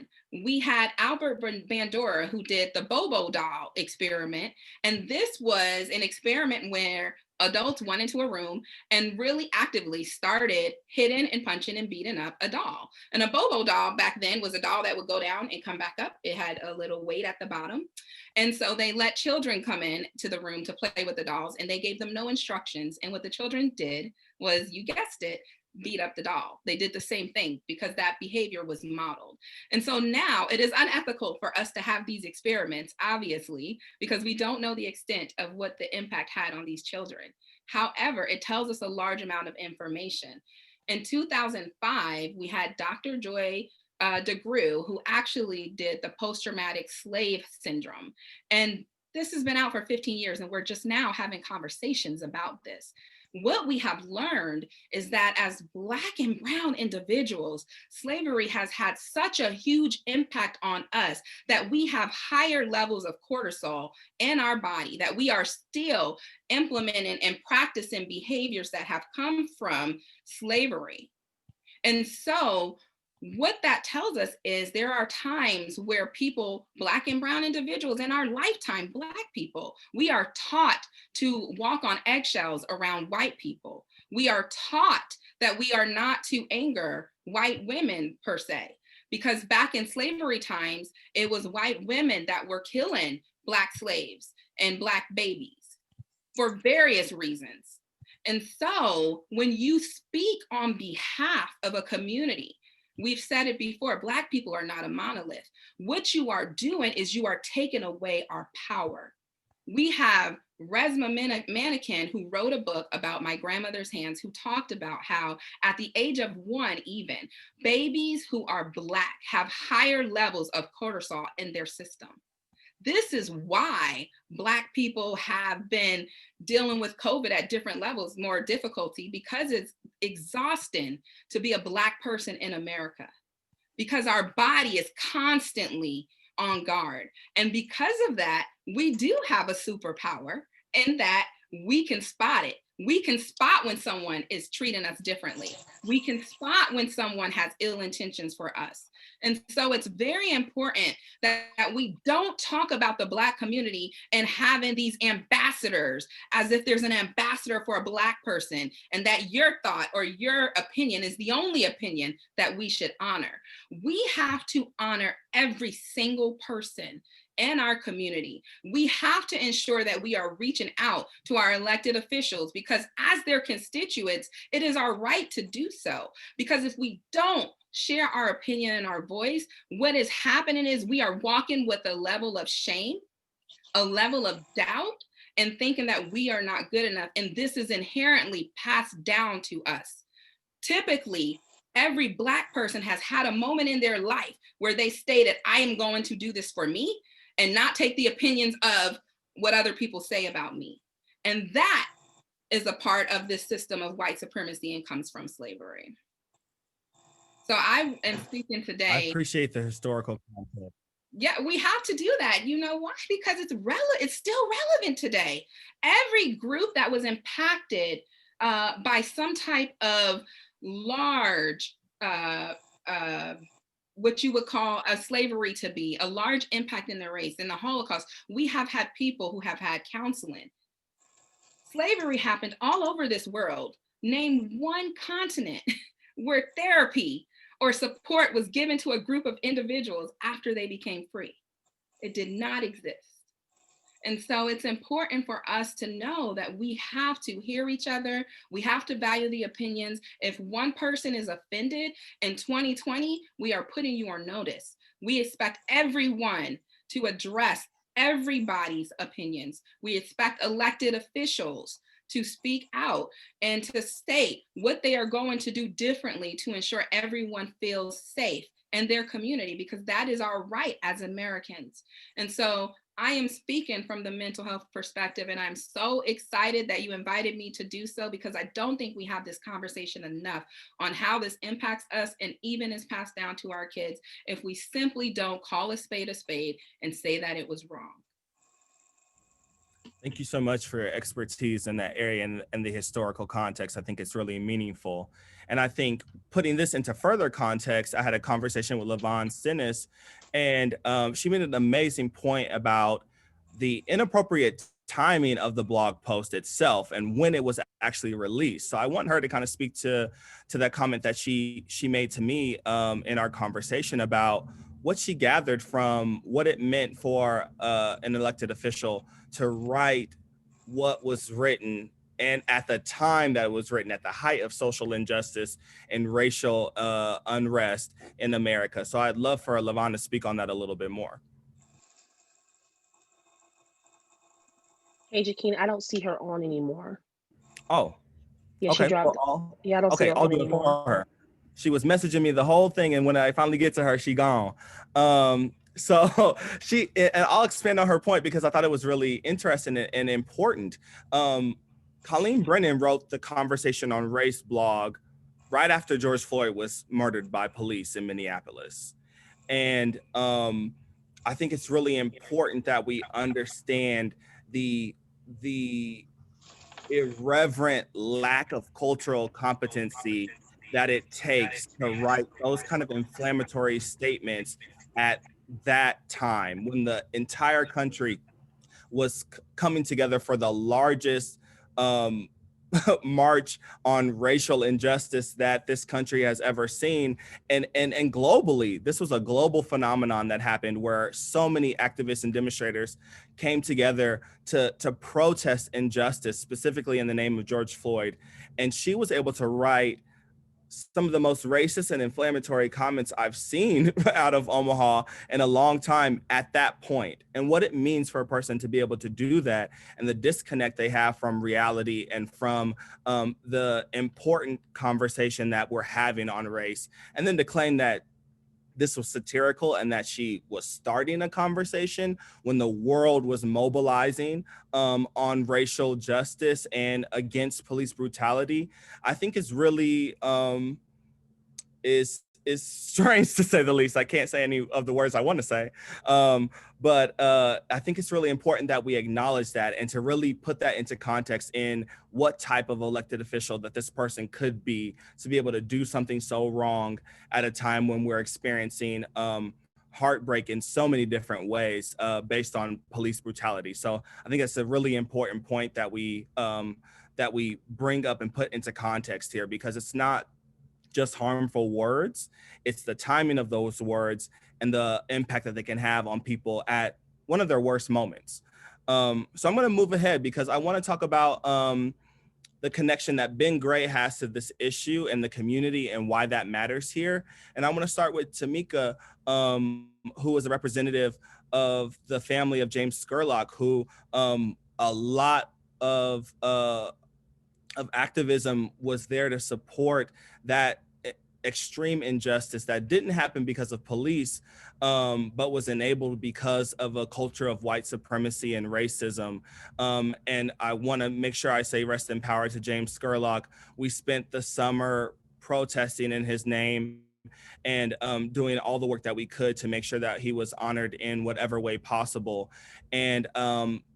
we had Albert Bandura, who did the Bobo doll experiment. And this was an experiment where adults went into a room and really actively started hitting and punching and beating up a doll. And a Bobo doll back then was a doll that would go down and come back up. It had a little weight at the bottom. And so they let children come in to the room to play with the dolls, and they gave them no instructions. And what the children did was, you guessed it, beat up the doll. They did the same thing because that behavior was modeled. And so now it is unethical for us to have these experiments, obviously, because we don't know the extent of what the impact had on these children. However, it tells us a large amount of information. In 2005, we had Dr. Joy DeGruy, who actually did the post-traumatic slave syndrome. And this has been out for 15 years, and we're just now having conversations about this. What we have learned is that as Black and brown individuals, slavery has had such a huge impact on us that we have higher levels of cortisol in our body, that we are still implementing and practicing behaviors that have come from slavery. And so what that tells us is there are times where people, Black and brown individuals in our lifetime, Black people, we are taught to walk on eggshells around white people. We are taught that we are not to anger white women per se, because back in slavery times, it was white women that were killing Black slaves and Black babies for various reasons. And so when you speak on behalf of a community, we've said it before, Black people are not a monolith. What you are doing is you are taking away our power. We have Resma Mannequin, who wrote a book about My Grandmother's Hands, who talked about how at the age of 1 even, babies who are Black have higher levels of cortisol in their system. This is why Black people have been dealing with COVID at different levels, more difficulty, because it's exhausting to be a Black person in America, because our body is constantly on guard. And because of that, we do have a superpower in that we can spot it. We can spot when someone is treating us differently. We can spot when someone has ill intentions for us. And so it's very important that we don't talk about the Black community and having these ambassadors as if there's an ambassador for a Black person and that your thought or your opinion is the only opinion that we should honor. We have to honor every single person in our community. We have to ensure that we are reaching out to our elected officials, because as their constituents, it is our right to do so. Because if we don't share our opinion and our voice, what is happening is we are walking with a level of shame, a level of doubt, and thinking that we are not good enough. And this is inherently passed down to us. Typically, every Black person has had a moment in their life where they stated, I am going to do this for me and not take the opinions of what other people say about me. And that is a part of this system of white supremacy and comes from slavery. So I am speaking today. I appreciate the historical context. Yeah, we have to do that. You know why? Because it's still relevant today. Every group that was impacted by some type of large, what you would call a slavery to be, a large impact in their race, in the Holocaust, we have had people who have had counseling. Slavery happened all over this world. Name one continent where therapy or support was given to a group of individuals after they became free. It did not exist. And so it's important for us to know that we have to hear each other. We have to value the opinions. If one person is offended in 2020, we are putting you on notice. We expect everyone to address everybody's opinions. We expect elected officials to speak out and to state what they are going to do differently to ensure everyone feels safe in their community, because that is our right as Americans. And so I am speaking from the mental health perspective, and I'm so excited that you invited me to do so, because I don't think we have this conversation enough on how this impacts us and even is passed down to our kids if we simply don't call a spade and say that it was wrong. Thank you so much for your expertise in that area and the historical context. I think it's really meaningful. And I think putting this into further context, I had a conversation with LaVon Stennis, and she made an amazing point about the inappropriate timing of the blog post itself and when it was actually released. So I want her to kind of speak to that comment that she made to me in our conversation about what she gathered from what it meant for an elected official to write what was written, and at the time that it was written, at the height of social injustice and racial unrest in America. So I'd love for LaVon to speak on that a little bit more. Hey, Jakeem, I don't see her on anymore. Oh, yeah, okay. She dropped. Yeah, I don't see her I'll on do it anymore. for her. She was messaging me the whole thing, and when I finally get to her, she gone. So and I'll expand on her point because I thought it was really interesting and important. Colleen Brennan wrote the Conversation on Race blog right after George Floyd was murdered by police in Minneapolis. And I think it's really important that we understand the irreverent lack of cultural competency that it takes to write those kind of inflammatory statements at that time when the entire country was coming together for the largest march on racial injustice that this country has ever seen. And globally, this was a global phenomenon that happened where so many activists and demonstrators came together to protest injustice, specifically in the name of George Floyd. And she was able to write some of the most racist and inflammatory comments I've seen out of Omaha in a long time at that point, and what it means for a person to be able to do that, and the disconnect they have from reality and from the important conversation that we're having on race, and then to claim that this was satirical and that she was starting a conversation when the world was mobilizing on racial justice and against police brutality, I think is really is strange to say the least. I can't say any of the words I want to say. But I think it's really important that we acknowledge that and to really put that into context in what type of elected official that this person could be, to be able to do something so wrong at a time when we're experiencing heartbreak in so many different ways based on police brutality. So I think that's a really important point that we bring up and put into context here, because it's not just harmful words, it's the timing of those words and the impact that they can have on people at one of their worst moments. So I'm going to move ahead because I want to talk about the connection that Ben Gray has to this issue and the community and why that matters here. And I want to start with Tamika, who is a representative of the family of James Scurlock, who a lot of activism was there to support that extreme injustice that didn't happen because of police, but was enabled because of a culture of white supremacy and racism. And I want to make sure I say rest in power to James Scurlock. We spent the summer protesting in his name and doing all the work that we could to make sure that he was honored in whatever way possible. And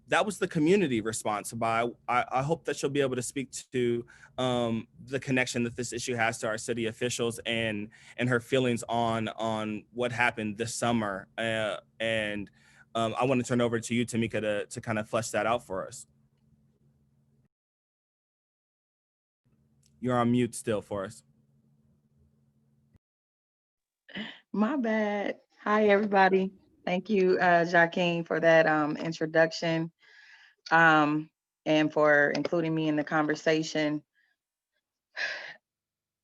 that was the community response. But I hope that she'll be able to speak to the connection that this issue has to our city officials and her feelings on what happened this summer. And I want to turn over to you, Tamika, to kind of flesh that out for us. You're on mute still for us. My bad. Hi, everybody. Thank you, Joaquin, for that introduction and for including me in the conversation.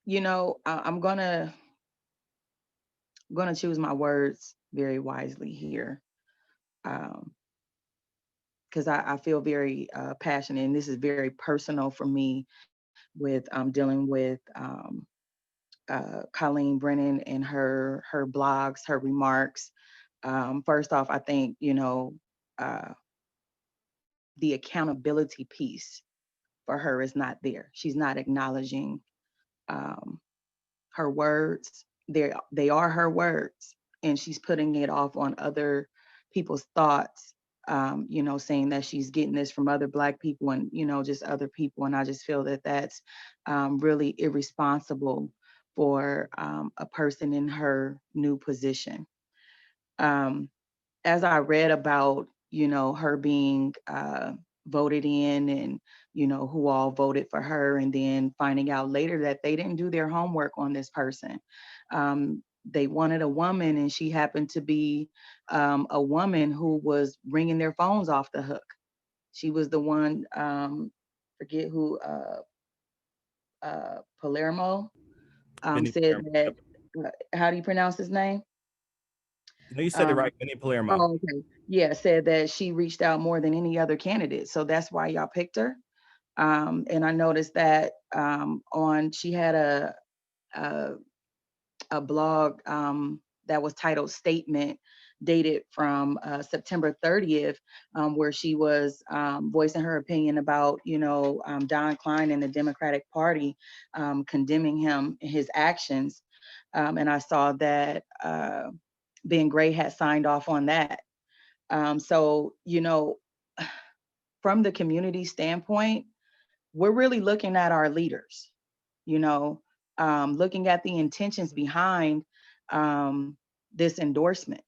You know, I'm gonna choose my words very wisely here, because I feel very passionate, and this is very personal for me with dealing with Colleen Brennan and her blogs, her remarks. First off, I think, you know, the accountability piece for her is not there. She's not acknowledging her words. They are her words, and she's putting it off on other people's thoughts, you know, saying that she's getting this from other Black people and, you know, just other people. And I just feel that that's really irresponsible for a person in her new position. As I read about, you know, her being voted in and, you know, who all voted for her, and then finding out later that they didn't do their homework on this person. They wanted a woman, and she happened to be a woman who was ringing their phones off the hook. She was the one, forget who, Palermo said that, how do you pronounce his name? No, you said it right, Benny Palermo. Oh, okay. Yeah, said that she reached out more than any other candidate. So that's why y'all picked her. And I noticed that she had a blog that was titled Statement, dated from September 30th, where she was voicing her opinion about, you know, Don Klein and the Democratic Party, condemning him, his actions. And I saw that Ben Gray had signed off on that. So, you know, from the community standpoint, we're really looking at our leaders, you know, looking at the intentions behind this endorsement.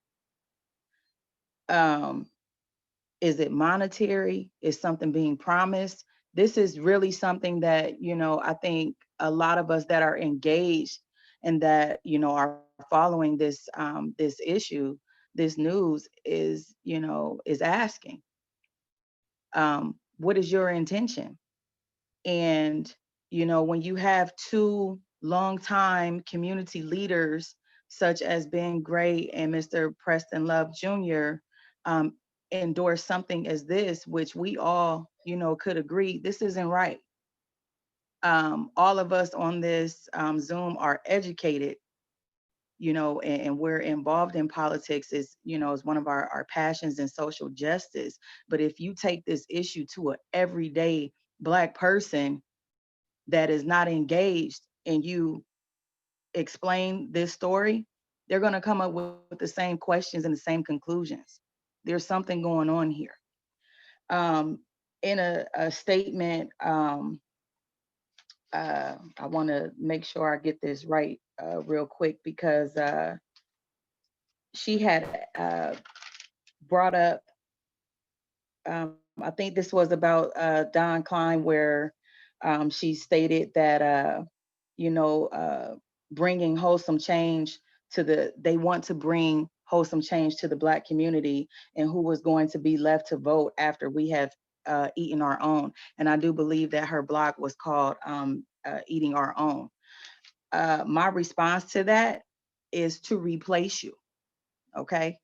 Is it monetary? Is something being promised? This is really something that, you know, I think a lot of us that are engaged and that, you know, are following this this issue, this news is, you know, is asking, what is your intention? And, you know, when you have two longtime community leaders, such as Ben Gray and Mr. Preston Love Jr., endorse something as this, which we all, you know, could agree, this isn't right. All of us on this Zoom are educated you know, and we're involved in politics is, you know, is one of our passions in social justice. But if you take this issue to an everyday Black person that is not engaged and you explain this story, they're going to come up with the same questions and the same conclusions. There's something going on here. In a statement, I want to make sure I get this right real quick, because she had brought up, I think this was about Don Klein, where she stated that, you know, bringing wholesome change to they want to bring wholesome change to the Black community, and who was going to be left to vote after we have eaten our own. And I do believe that her blog was called Eating Our Own. My response to that is to replace you, okay?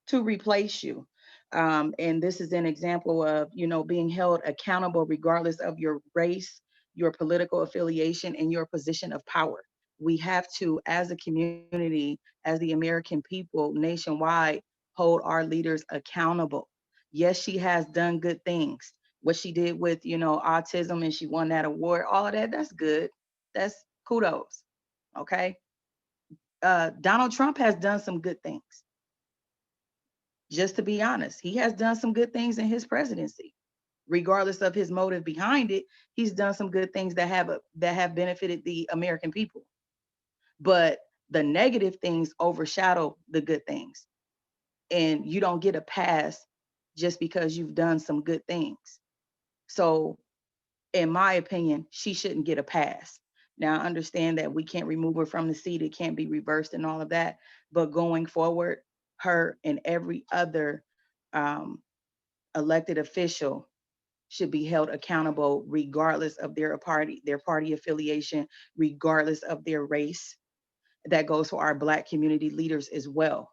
To replace you. And this is an example of, you know, being held accountable regardless of your race, your political affiliation, and your position of power. We have to, as a community, as the American people nationwide, hold our leaders accountable. Yes, she has done good things. What she did with, you know, autism, and she won that award, all of that, that's good. That's kudos, okay? Donald Trump has done some good things. Just to be honest, he has done some good things in his presidency. Regardless of his motive behind it, he's done some good things that have benefited the American people. But the negative things overshadow the good things. And you don't get a pass just because you've done some good things. So, in my opinion, she shouldn't get a pass. Now, I understand that we can't remove her from the seat. It can't be reversed and all of that. But going forward, her and every other elected official should be held accountable regardless of their party affiliation, regardless of their race. That goes for our Black community leaders as well.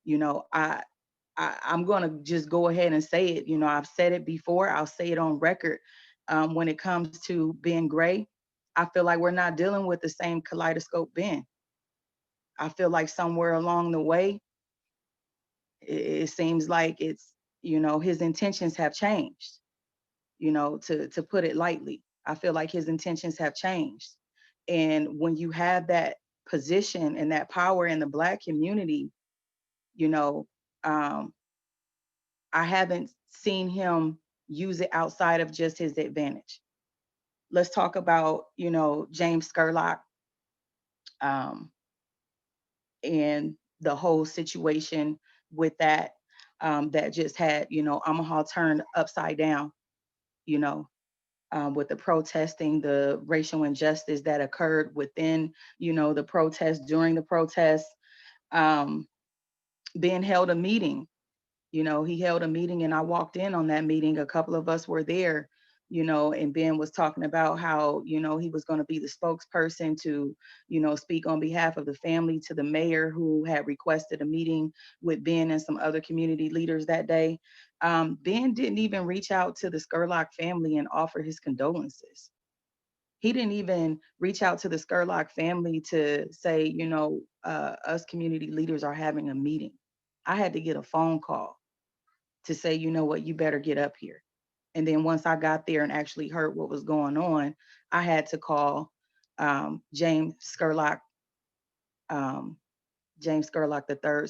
You know, I'm going to just go ahead and say it. You know, I've said it before. I'll say it on record. When it comes to Ben Gray, I feel like we're not dealing with the same kaleidoscope Ben. I feel like somewhere along the way, it seems like it's, you know, his intentions have changed, you know, to put it lightly. I feel like his intentions have changed. And when you have that position and that power in the Black community, you know, I haven't seen him use it outside of just his advantage. Let's talk about, you know, James Scurlock and the whole situation with that, that just had, you know, Omaha turned upside down, you know, with the protesting, the racial injustice that occurred within, you know, the protest, during the protest. Ben held a meeting, you know, he held a meeting, and I walked in on that meeting. A couple of us were there, you know, and Ben was talking about how, you know, he was going to be the spokesperson to, you know, speak on behalf of the family to the mayor, who had requested a meeting with Ben and some other community leaders that day. Ben didn't even reach out to the Scurlock family and offer his condolences. He didn't even reach out to the Scurlock family to say, you know, us community leaders are having a meeting. I had to get a phone call to say, you know what, you better get up here. And then once I got there and actually heard what was going on, I had to call James Scurlock III's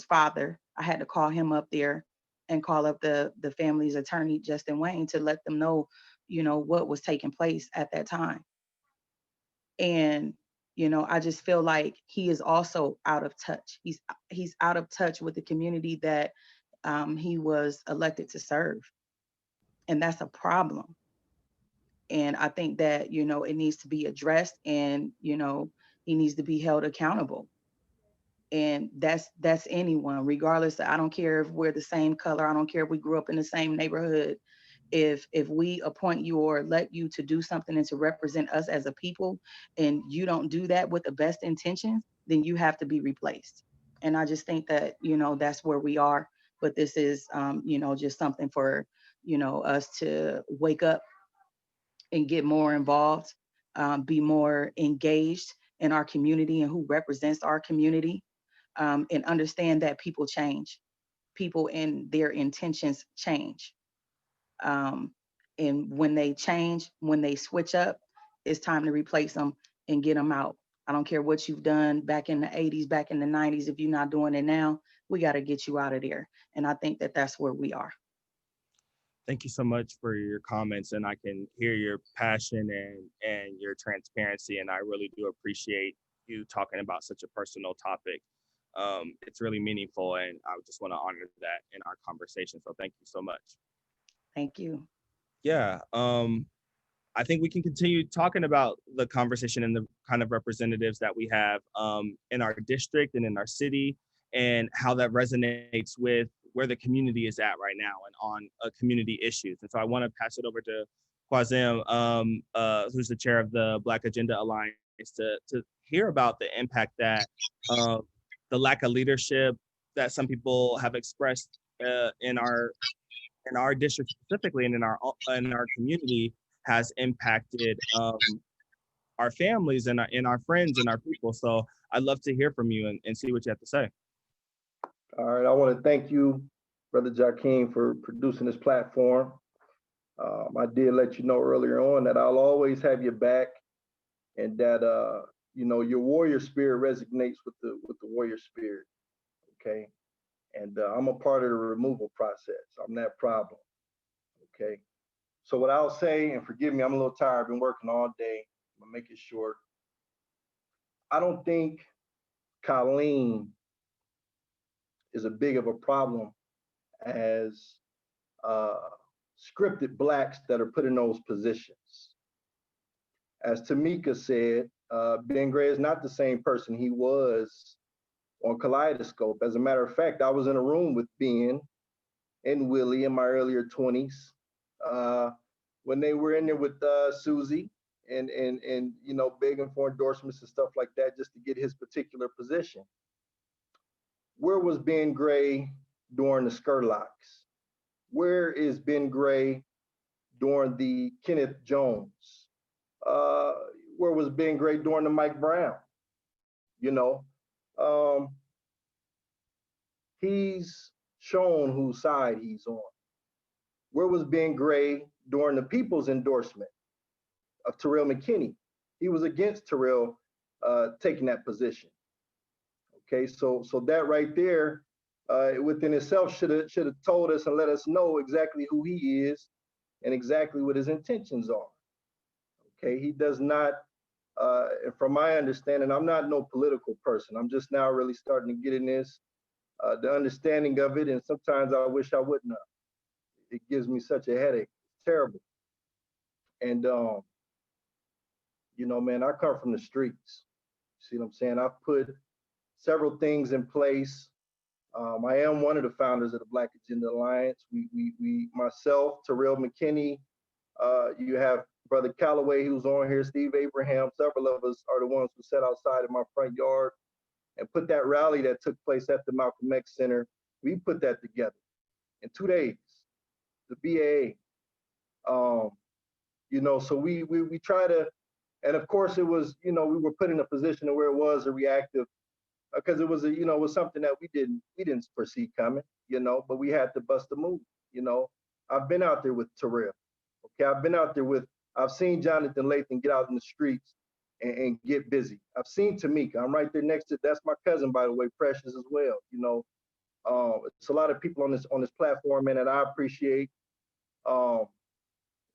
father. I had to call him up there and call up the family's attorney, Justin Wayne, to let them know, you know, what was taking place at that time. And, you know, I just feel like he is also out of touch. He's out of touch with the community that he was elected to serve. And that's a problem. And I think that, you know, it needs to be addressed, and, you know, he needs to be held accountable. And that's anyone, regardless. I don't care if we're the same color. I don't care if we grew up in the same neighborhood. If we appoint you or elect you to do something and to represent us as a people, and you don't do that with the best intentions, then you have to be replaced. And I just think that, you know, that's where we are. But this is, you know, just something for, you know, us to wake up and get more involved, be more engaged in our community and who represents our community. and understand that people change. People and their intentions change. And when they change, when they switch up, it's time to replace them and get them out. I don't care what you've done back in the 80s, back in the 90s. If you're not doing it now, we got to get you out of there. And I think that that's where we are. Thank you so much for your comments, and I can hear your passion and your transparency, and I really do appreciate you talking about such a personal topic. It's really meaningful, and I just want to honor that in our conversation. So thank you so much. Thank you. Yeah, I think we can continue talking about the conversation and the kind of representatives that we have in our district and in our city, and how that resonates with where the community is at right now and on community issues. And so I want to pass it over to Qasim, who's the chair of the Black Agenda Alliance, to hear about the impact that the lack of leadership that some people have expressed in our district specifically and in our community has impacted our families and our friends and our people. So I'd love to hear from you and see what you have to say. All right, I want to thank you, Brother Jakeem, for producing this platform. I did let you know earlier on that I'll always have your back, and that your warrior spirit resonates with the warrior spirit. Okay, and I'm a part of the removal process. I'm that problem. Okay, so what I'll say, and forgive me, I'm a little tired. I've been working all day. I'm gonna make it short. I don't think Colleen is as big of a problem as scripted Blacks that are put in those positions. As Tamika said, Ben Gray is not the same person he was on Kaleidoscope. As a matter of fact, I was in a room with Ben and Willie in my earlier 20s when they were in there with Susie and begging for endorsements and stuff like that just to get his particular position. Where was Ben Gray during the Skurlocks? Where is Ben Gray during the Kenneth Jones? Where was Ben Gray during the Mike Brown? He's shown whose side he's on. Where was Ben Gray during the people's endorsement of Terrell McKinney? He was against Terrell taking that position. Okay, so that right there, within itself, should have told us and let us know exactly who he is and exactly what his intentions are. Okay, he does not, from my understanding, I'm not no political person. I'm just now really starting to get in this, the understanding of it, and sometimes I wish I wouldn't have. It gives me such a headache. It's terrible. And man, I come from the streets. See what I'm saying? I've put several things in place. I am one of the founders of the Black Agenda Alliance. We myself, Terrell McKinney, you have Brother Calloway, who's on here, Steve Abraham, several of us are the ones who sat outside in my front yard and put that rally that took place at the Malcolm X Center. We put that together in 2 days, the BAA. So we try to, and of course it was, we were put in a position where it was a reactive, because it was it was something that we didn't foresee coming, but we had to bust a move. I've been out there with Terrell. Okay, I've seen Jonathan Lathan get out in the streets and get busy. I've seen Tamika. I'm right there next to, that's my cousin, by the way, Precious as well. It's a lot of people on this platform, man, that I appreciate.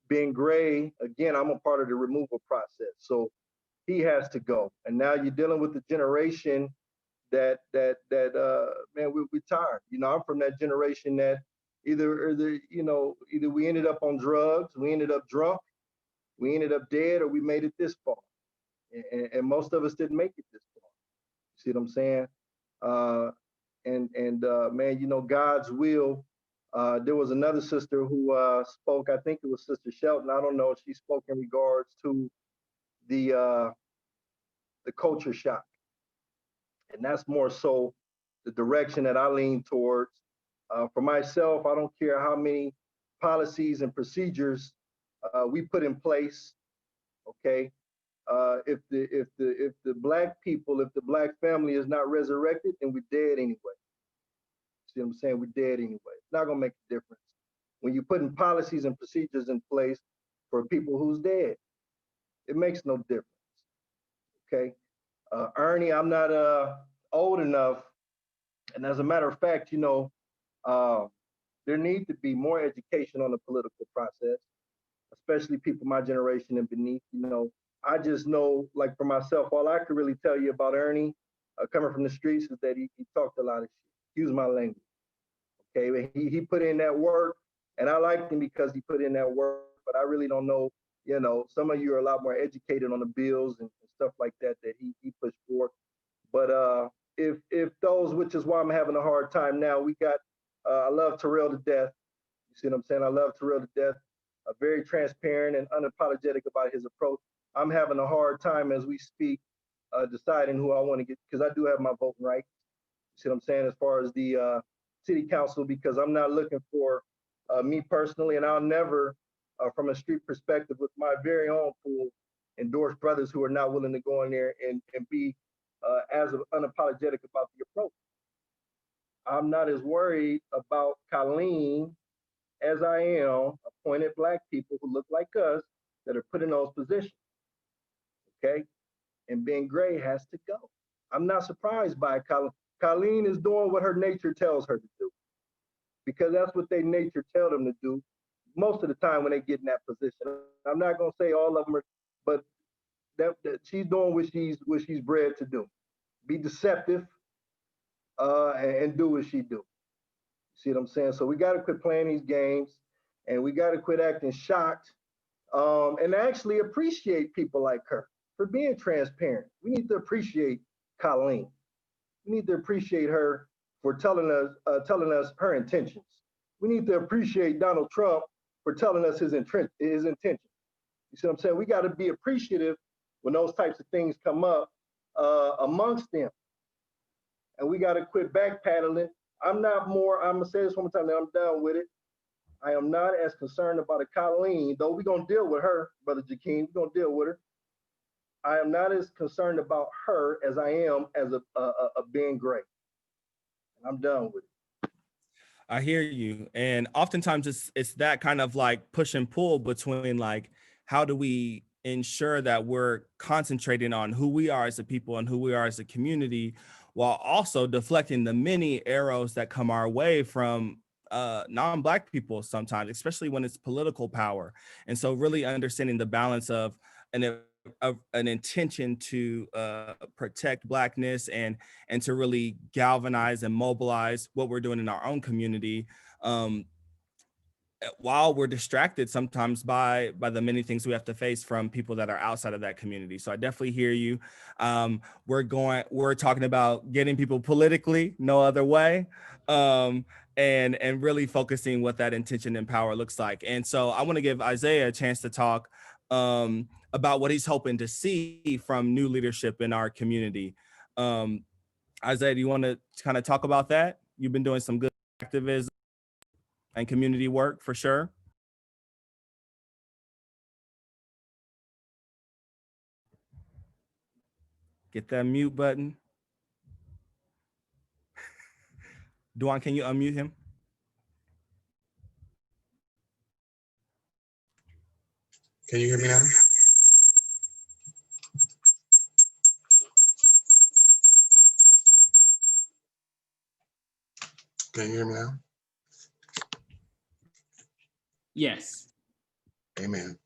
Ben Gray, again, I'm a part of the removal process, so he has to go. And now you're dealing with the generation that man, we're tired. I'm from that generation that either we ended up on drugs, we ended up drunk, we ended up dead, or we made it this far. And most of us didn't make it this far. See what I'm saying? Man, God's will. There was another sister who spoke, I think it was Sister Shelton, I don't know, she spoke in regards to the culture shock. And that's more so the direction that I lean towards. For myself, I don't care how many policies and procedures we put in place, okay? If the black people, if the black family is not resurrected, then we're dead anyway. See what I'm saying? We're dead anyway. It's not gonna make a difference when you're putting policies and procedures in place for people who's dead. It makes no difference. Okay, Ernie, I'm not old enough, and as a matter of fact, you know, there needs to be more education on the political process, especially people my generation and beneath. You know, I just know, like for myself, all I could really tell you about Ernie, coming from the streets, is that he talked a lot of shit. Excuse my language. Okay, but he put in that work, and I liked him because he put in that work. But I really don't know. You know, some of you are a lot more educated on the bills and stuff like that he pushed forth. But if those, which is why I'm having a hard time now, we got. I love Terrell to death. You see what I'm saying? I love Terrell to death. Very transparent and unapologetic about his approach. I'm having a hard time as we speak, deciding who I want to get, because I do have my voting rights. You see what I'm saying? As far as the city council, because I'm not looking for me personally, and I'll never, from a street perspective, with my very own pool, endorse brothers who are not willing to go in there and be as unapologetic about the approach. I'm not as worried about Colleen as I am appointed black people who look like us that are put in those positions. Okay, and Ben Gray has to go. I'm not surprised by Colleen. Colleen is doing what her nature tells her to do, because that's what their nature tell them to do most of the time when they get in that position. I'm not gonna say all of them are, but that she's doing what she's bred to do. Be deceptive and do what she do. See what I'm saying? So we got to quit playing these games, and we got to quit acting shocked, and actually appreciate people like her for being transparent. We need to appreciate Colleen. We need to appreciate her for telling us her intentions. We need to appreciate Donald Trump for telling us his intentions. You see what I'm saying? We got to be appreciative when those types of things come up amongst them. And we got to quit backpedaling. I'm gonna say this one more time, then I'm done with it. I am not as concerned about a Colleen, though we're gonna deal with her, Brother Jakeem, we're gonna deal with her. I am not as concerned about her as I am as a Ben Gray. I'm done with it. I hear you. And oftentimes it's that kind of like push and pull between like, how do we ensure that we're concentrating on who we are as a people and who we are as a community, while also deflecting the many arrows that come our way from non-Black people sometimes, especially when it's political power. And so really understanding the balance of an intention to protect Blackness and to really galvanize and mobilize what we're doing in our own community, while we're distracted sometimes by the many things we have to face from people that are outside of that community. So I definitely hear you. We're talking about getting people politically, no other way, and really focusing what that intention and power looks like. And so I want to give Isaiah a chance to talk about what he's hoping to see from new leadership in our community. Isaiah, do you want to kind of talk about that? You've been doing some good activism and community work for sure. Get that mute button. Duan, can you unmute him? Can you hear me now? Can you hear me now? Yes. Amen.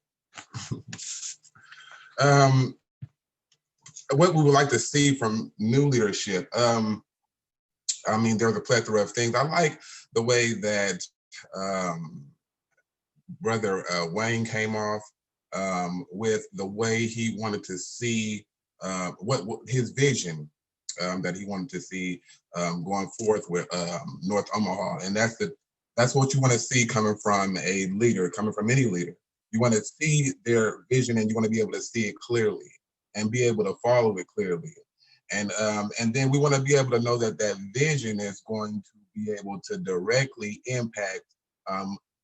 What we would like to see from new leadership. I mean, there's a plethora of things. I like the way that Brother Wayne came off with the way he wanted to see what his vision that he wanted to see going forth with North Omaha, and that's what you want to see coming from a leader, coming from any leader. You want to see their vision, and you want to be able to see it clearly and be able to follow it clearly. And then we want to be able to know that that vision is going to be able to directly impact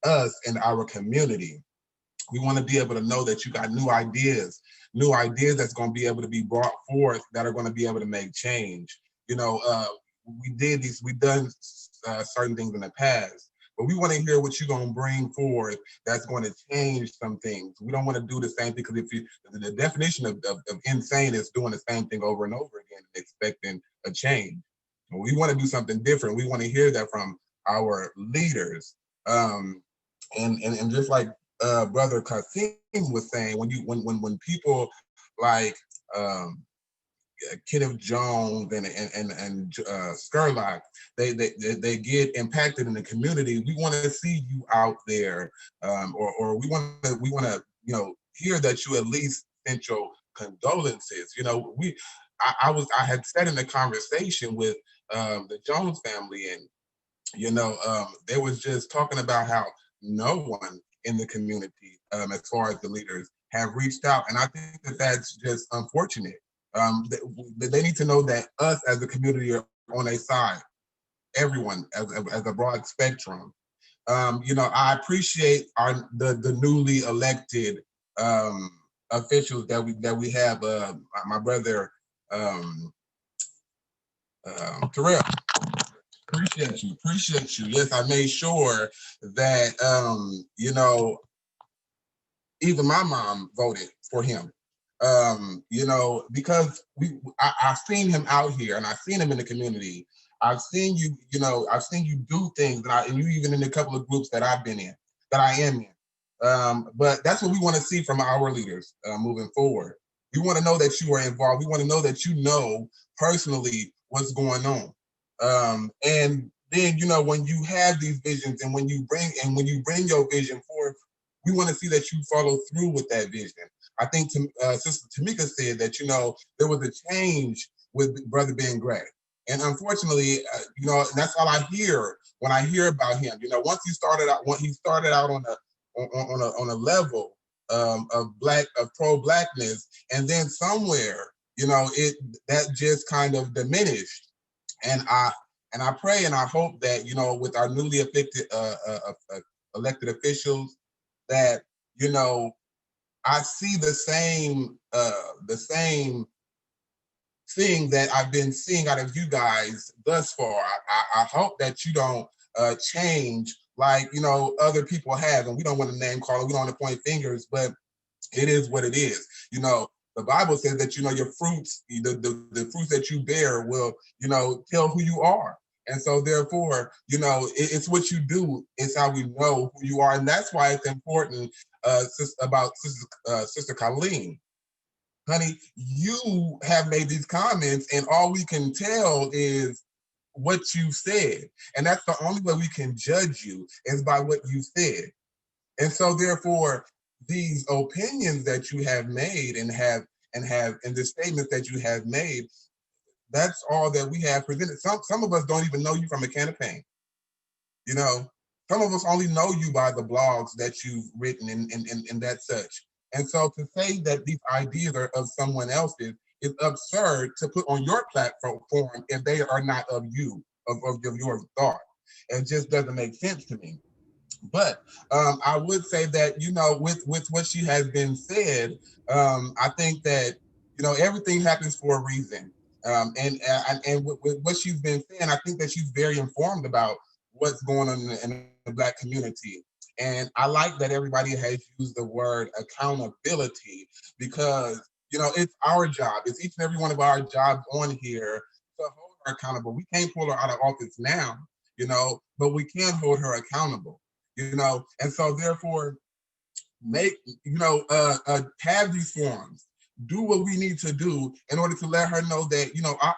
us and our community. We want to be able to know that you got new ideas that's going to be able to be brought forth that are going to be able to make change. You know, we've done certain things in the past, but we want to hear what you're going to bring forward that's going to change some things. We don't want to do the same thing, because the definition of insane is doing the same thing over and over again and expecting a change. We want to do something different. We want to hear that from our leaders. And just like Brother Qasim was saying, when people like Kenneth Jones and Skurlock, they get impacted in the community, we want to see you out there, or we want to hear that you at least sent your condolences. I had said in the conversation with the Jones family, and they was just talking about how no one in the community, as far as the leaders, have reached out, and I think that that's just unfortunate. They need to know that us as a community are on their side, everyone as a broad spectrum. I appreciate the newly elected officials that we have. My brother Terrell. Appreciate you. Yes, I made sure that even my mom voted for him. Because I've seen him out here, and I've seen him in the community. I've seen you, I've seen you do things, and you even in a couple of groups that I've been in, that I am in. But that's what we want to see from our leaders moving forward. We want to know that you are involved. We want to know that you know personally what's going on. And then, when you have these visions, and when you bring your vision forth, we want to see that you follow through with that vision. I think Sister Tamika said that, there was a change with Brother Ben Gray. And unfortunately, and that's all I hear when I hear about him. Once he started out on a level of pro-blackness, and then somewhere, that just kind of diminished. And I pray and I hope that, with our newly elected officials, that, I see the same thing that I've been seeing out of you guys thus far. I hope that you don't change like, other people have, and we don't want to name call, we don't want to point fingers, but it is what it is. The Bible says that, your fruits, the fruits that you bear will, tell who you are. And so therefore, it's what you do. It's how we know who you are. And that's why it's important about Sister Colleen. Honey, you have made these comments, and all we can tell is what you said. And that's the only way we can judge you, is by what you said. And so therefore, these opinions that you have made and the statements that you have made, that's all that we have presented. Some of us don't even know you from a can of paint. Some of us only know you by the blogs that you've written and that such. And so to say that these ideas are of someone else's is absurd to put on your platform if they are not of you, of your thought. It just doesn't make sense to me. But I would say that, with what she has been said, I think that, everything happens for a reason. And with what she's been saying, I think that she's very informed about what's going on in the Black community. And I like that everybody has used the word accountability, because, it's our job. It's each and every one of our jobs on here to hold her accountable. We can't pull her out of office now, but we can hold her accountable. And so therefore, have these forums, do what we need to do in order to let her know that,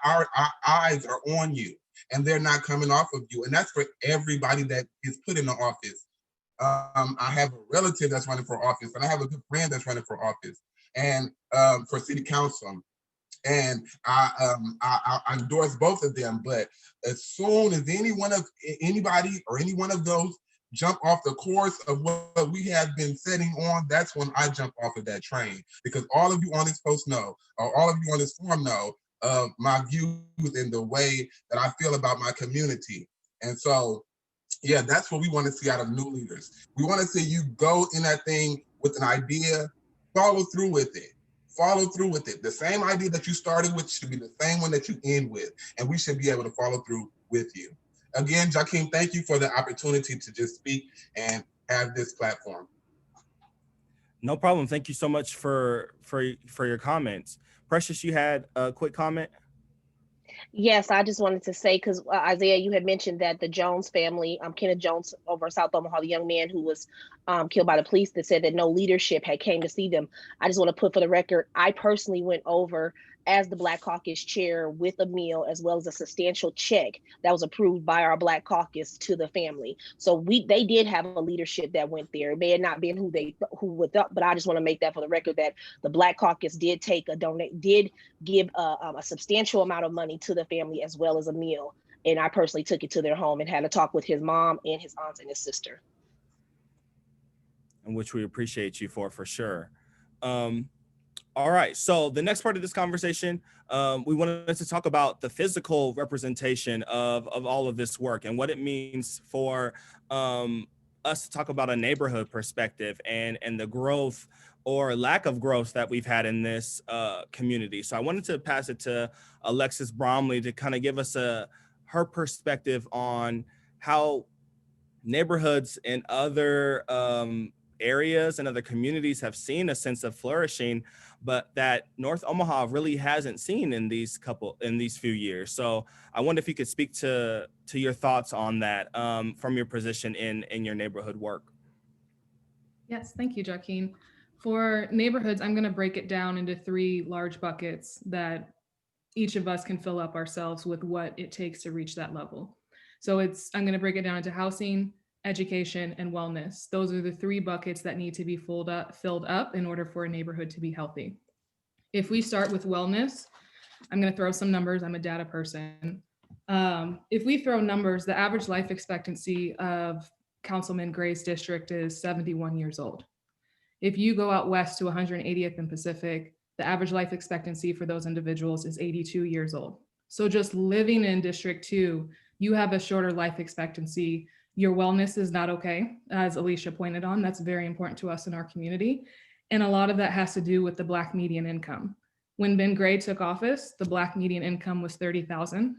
our eyes are on you and they're not coming off of you. And that's for everybody that is put in the office. I have a relative that's running for office, and I have a good friend that's running for office, and for city council. And I endorse both of them. But as soon as anybody or any one of those jump off the course of what we have been setting on, that's when I jump off of that train. Because all of you on this post know, or all of you on this forum know, of my views and the way that I feel about my community. And so, yeah, that's what we want to see out of new leaders. We want to see you go in that thing with an idea, follow through with it. Follow through with it. The same idea that you started with should be the same one that you end with, and we should be able to follow through with you. Again, Jakeem, thank you for the opportunity to just speak and have this platform. No problem. Thank you so much for your comments. Precious, you had a quick comment? Yes, I just wanted to say, because Isaiah, you had mentioned that the Jones family, Kenneth Jones over South Omaha, the young man who was killed by the police, that said that no leadership had came to see them. I just want to put for the record, I personally went over as the Black Caucus chair with a meal, as well as a substantial check that was approved by our Black Caucus to the family. So they did have a leadership that went there. It may have not been who would, but I just want to make that for the record that the Black Caucus did give a substantial amount of money to the family, as well as a meal. And I personally took it to their home and had a talk with his mom and his aunts and his sister. And which we appreciate you for sure. All right, so the next part of this conversation, we wanted to talk about the physical representation of all of this work and what it means for us to talk about a neighborhood perspective and the growth or lack of growth that we've had in this community. So I wanted to pass it to Alexis Bromley to kind of give us her perspective on how neighborhoods in other areas and other communities have seen a sense of flourishing, but that North Omaha really hasn't seen in these few years. So I wonder if you could speak to your thoughts on that from your position in your neighborhood work. Yes, thank you, Jakeem. For neighborhoods, I'm going to break it down into 3 large buckets that each of us can fill up ourselves with what it takes to reach that level. So I'm going to break it down into housing, education, and wellness. Those are the 3 buckets that need to be filled up in order for a neighborhood to be healthy. If we start with wellness, I'm going to throw some numbers. I'm a data person. If we throw numbers, the average life expectancy of Councilman Gray's district is 71 years old. If you go out west to 180th and Pacific, the average life expectancy for those individuals is 82 years old. So just living in District 2, you have a shorter life expectancy. Your wellness is not okay, as Alisha pointed on. That's very important to us in our community. And a lot of that has to do with the Black median income. When Ben Gray took office, the Black median income was $30,000.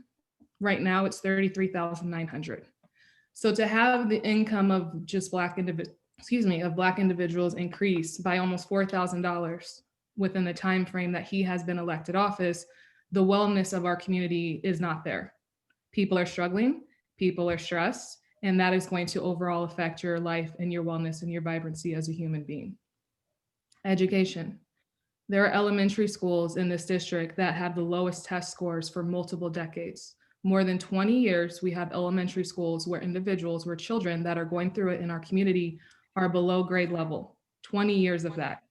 Right now it's $33,900. So to have the income of just Black individuals increase by almost $4,000 within the time frame that he has been elected office, the wellness of our community is not there. People are struggling, people are stressed, and that is going to overall affect your life and your wellness and your vibrancy as a human being. Education. There are elementary schools in this district that have the lowest test scores for multiple decades. More than 20 years, we have elementary schools where children that are going through it in our community are below grade level, 20 years of that.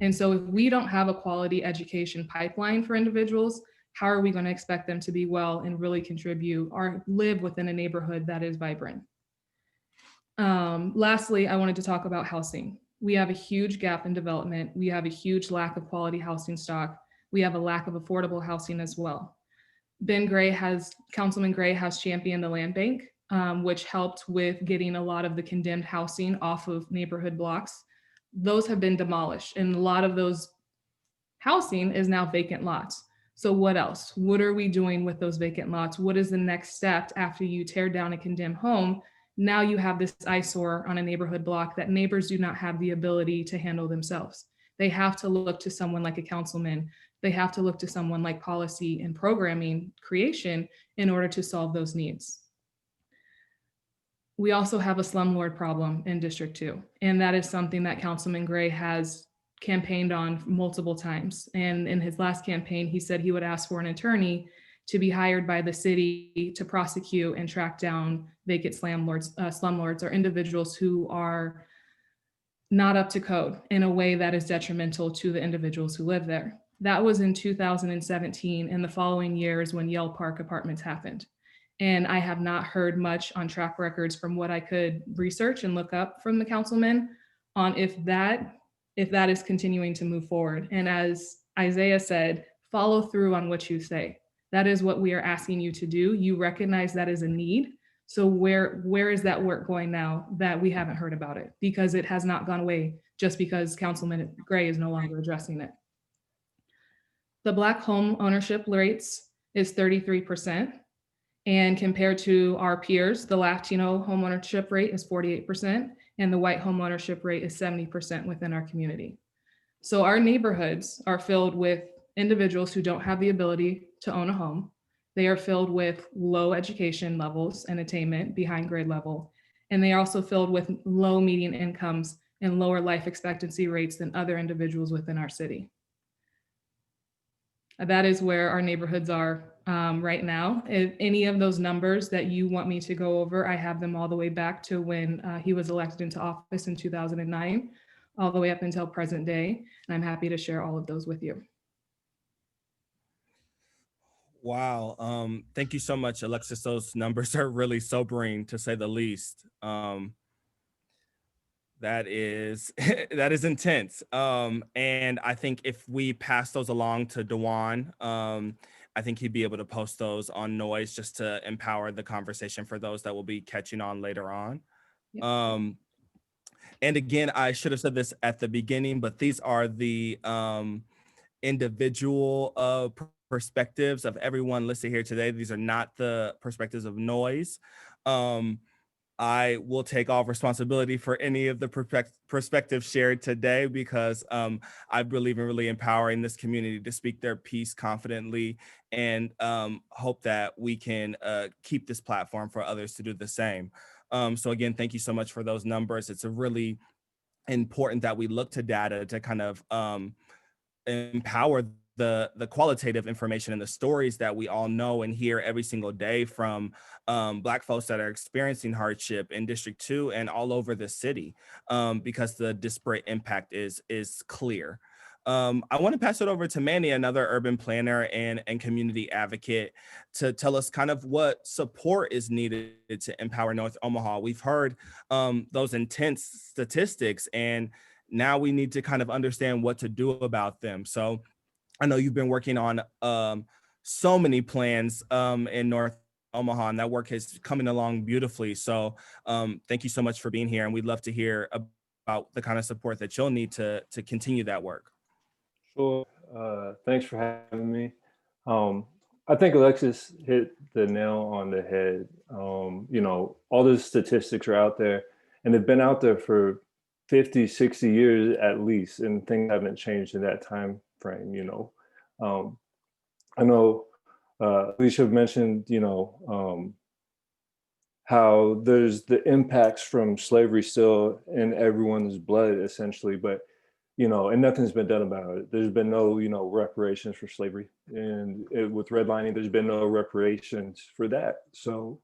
And so if we don't have a quality education pipeline for individuals, how are we going to expect them to be well and really contribute or live within a neighborhood that is vibrant? Lastly, I wanted to talk about housing. We have a huge gap in development. We have a huge lack of quality housing stock. We have a lack of affordable housing as well. Councilman Gray has championed the land bank, which helped with getting a lot of the condemned housing off of neighborhood blocks. Those have been demolished, and a lot of those housing is now vacant lots. So what else? What are we doing with those vacant lots? What is the next step after you tear down a condemned home? Now you have this eyesore on a neighborhood block that neighbors do not have the ability to handle themselves. They have to look to someone like a councilman. They have to look to someone like policy and programming creation in order to solve those needs. We also have a slumlord problem in District 2, and that is something that Councilman Gray has campaigned on multiple times. And in his last campaign, he said he would ask for an attorney to be hired by the city to prosecute and track down vacant slumlords or individuals who are not up to code in a way that is detrimental to the individuals who live there. That was in 2017, and the following years when Yale Park Apartments happened. And I have not heard much on track records from what I could research and look up from the councilman on if that is continuing to move forward. And as Isaiah said, follow through on what you say. That is what we are asking you to do. You recognize that is a need. So where is that work going now that we haven't heard about it? Because it has not gone away just because Councilman Gray is no longer addressing it. The Black home ownership rates is 33%. And compared to our peers, the Latino home ownership rate is 48%, and the white home ownership rate is 70% within our community. So our neighborhoods are filled with individuals who don't have the ability to own a home. They are filled with low education levels and attainment behind grade level. And they are also filled with low median incomes and lower life expectancy rates than other individuals within our city. That is where our neighborhoods are right now. If any of those numbers that you want me to go over, I have them all the way back to when he was elected into office in 2009, all the way up until present day. And I'm happy to share all of those with you. Wow. Thank you so much, Alexis. Those numbers are really sobering, to say the least. That is that is intense. And I think if we pass those along to Dewan, I think he'd be able to post those on Noise just to empower the conversation for those that will be catching on later on. Yep. And again, I should have said this at the beginning, but these are the individual perspectives of everyone listed here today. These are not the perspectives of Noise. I will take all responsibility for any of the perspectives shared today, because I believe in really empowering this community to speak their piece confidently, and hope that we can keep this platform for others to do the same. So again, thank you so much for those numbers. It's a really important that we look to data to kind of empower the qualitative information and the stories that we all know and hear every single day from Black folks that are experiencing hardship in District 2 and all over the city, because the disparate impact is clear. I want to pass it over to Manne, another urban planner and community advocate, to tell us kind of what support is needed to empower North Omaha. We've heard those intense statistics, and now we need to kind of understand what to do about them. So I know you've been working on so many plans in North Omaha, and that work is coming along beautifully. So thank you so much for being here, and we'd love to hear about the kind of support that you'll need to continue that work. Sure. Thanks for having me. I think Alexis hit the nail on the head. You know, all the statistics are out there, and they've been out there for 50, 60 years at least, and things haven't changed in that time frame, you know. I know Alisha mentioned, you know, how there's the impacts from slavery still in everyone's blood, essentially, but, you know, and nothing's been done about it. There's been no, you know, reparations for slavery, and with redlining, there's been no reparations for that. So,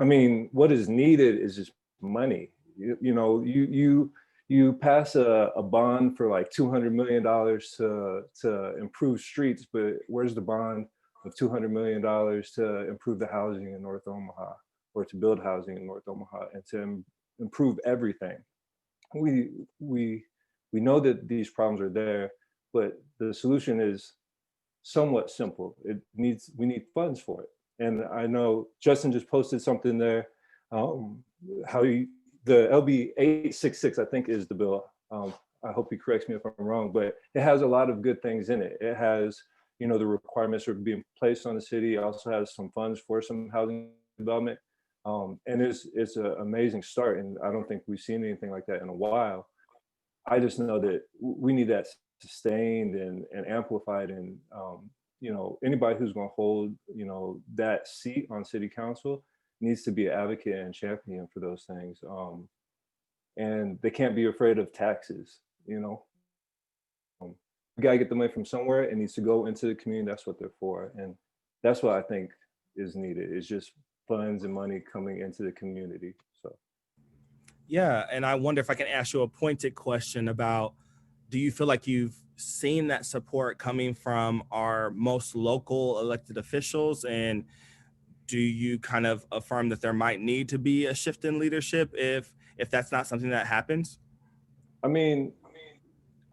I mean, what is needed is just money. You know, you pass a bond for like $200 million to improve streets, but where's the bond of $200 million to improve the housing in North Omaha, or to build housing in North Omaha, and to improve everything? We know that these problems are there, but the solution is somewhat simple. We need funds for it. And I know Justin just posted something there, the LB 866, I think, is the bill. I hope he corrects me if I'm wrong, but it has a lot of good things in it. It has, you know, the requirements are being placed on the city. It also has some funds for some housing development. And it's an amazing start. And I don't think we've seen anything like that in a while. I just know that we need that sustained and amplified. And, you know, anybody who's going to hold, you know, that seat on city council needs to be an advocate and champion for those things. And they can't be afraid of taxes, you know. We gotta get the money from somewhere. It needs to go into the community. That's what they're for. And that's what I think is needed, is just funds and money coming into the community. So. Yeah, and I wonder if I can ask you a pointed question about, do you feel like you've seen that support coming from our most local elected officials? And do you kind of affirm that there might need to be a shift in leadership if that's not something that happens? I mean,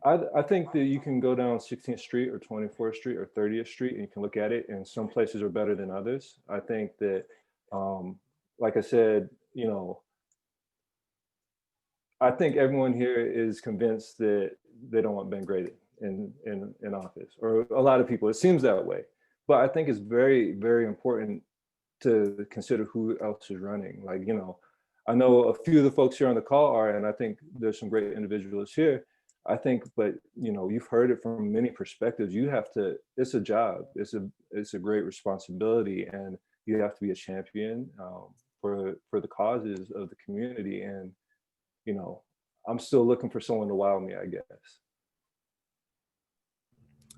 I think that you can go down 16th Street or 24th Street or 30th Street and you can look at it, and some places are better than others. I think that like I said, you know, I think everyone here is convinced that they don't want Ben Grady in office, or a lot of people. It seems that way, but I think it's very, very important to consider who else is running. Like, you know, I know a few of the folks here on the call are, and I think there's some great individuals here. I think, but you know, you've heard it from many perspectives. You have to. It's a job. It's a great responsibility, and you have to be a champion for the causes of the community. And you know, I'm still looking for someone to wow me, I guess.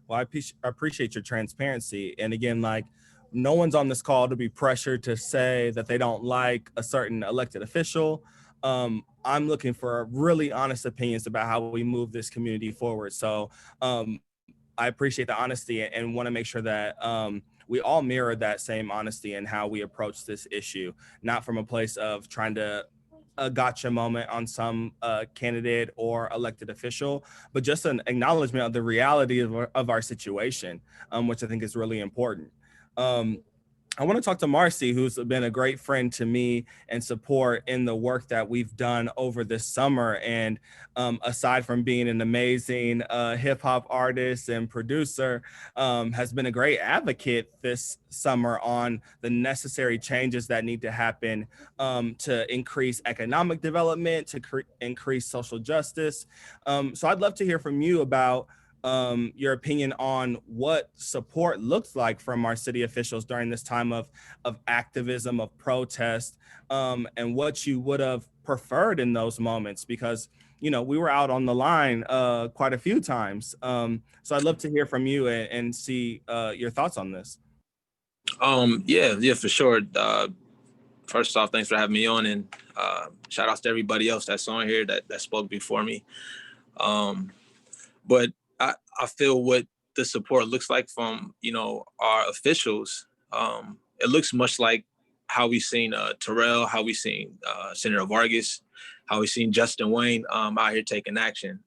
Well, I appreciate your transparency. And again, like, no one's on this call to be pressured to say that they don't like a certain elected official. I'm looking for really honest opinions about how we move this community forward. So I appreciate the honesty and want to make sure that we all mirror that same honesty in how we approach this issue, not from a place of trying to a gotcha moment on some candidate or elected official, but just an acknowledgement of the reality of our situation, which I think is really important. I want to talk to Marcey, who's been a great friend to me and support in the work that we've done over this summer. And aside from being an amazing hip hop artist and producer, has been a great advocate this summer on the necessary changes that need to happen to increase economic development, to increase social justice. So I'd love to hear from you about your opinion on what support looks like from our city officials during this time of activism, of protest, and what you would have preferred in those moments, because, you know, we were out on the line quite a few times. So I'd love to hear from you and see your thoughts on this. Yeah, for sure. First off, thanks for having me on, and shout outs to everybody else that's on here that spoke before me. But I feel what the support looks like from, you know, our officials. It looks much like how we've seen Terrell, how we've seen Senator Vargas, how we've seen Justin Wayne out here taking action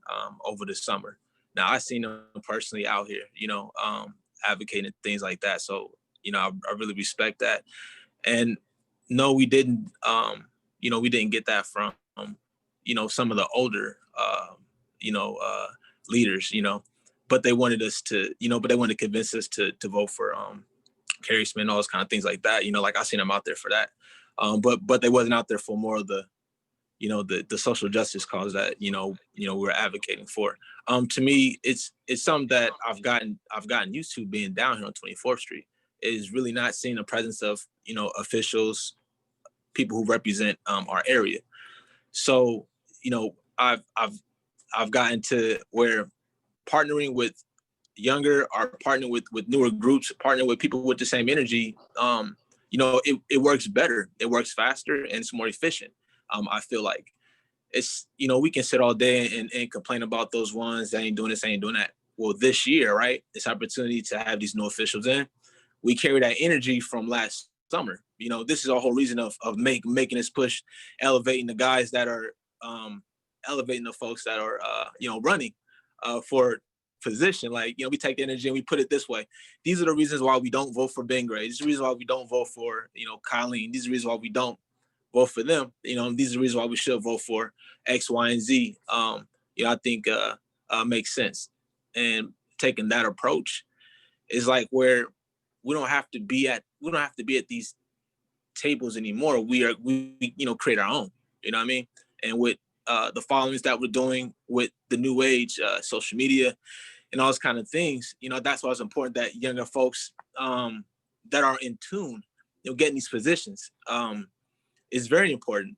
over the summer. Now, I've seen them personally out here, you know, advocating things like that. So, you know, I really respect that. And no, we didn't, you know, we didn't get that from, you know, some of the older, you know, leaders, you know, but they wanted us to, you know, but they wanted to convince us to vote for Kerry Smith and all those kind of things like that. You know, like I seen them out there for that. But they wasn't out there for more of the, you know, the social justice cause that, you know, we're advocating for. To me, it's something that I've gotten used to being down here on 24th Street, is really not seeing the presence of, you know, officials, people who represent our area. So, you know, I've gotten to where partnering with younger or partnering with newer groups, partnering with people with the same energy, you know, it works better. It works faster and it's more efficient. I feel like it's, you know, we can sit all day and complain about those ones that ain't doing this, ain't doing that. Well, this year, right, this opportunity to have these new officials in, we carry that energy from last summer. You know, this is a whole reason of making this push, elevating the guys that are, elevating the folks that are, you know, running for position. Like, you know, we take the energy and we put it this way. These are the reasons why we don't vote for Ben Gray. These are the reasons why we don't vote for, you know, Colleen. These are the reasons why we don't vote for them. You know, these are the reasons why we should vote for X, Y, and Z. You know, I think makes sense. And taking that approach is like where we don't have to be at these tables anymore. We you know, create our own, you know what I mean? And with the followings that we're doing with the new age, social media and all those kind of things, you know, that's why it's important that younger folks that are in tune, you know, getting these positions is very important,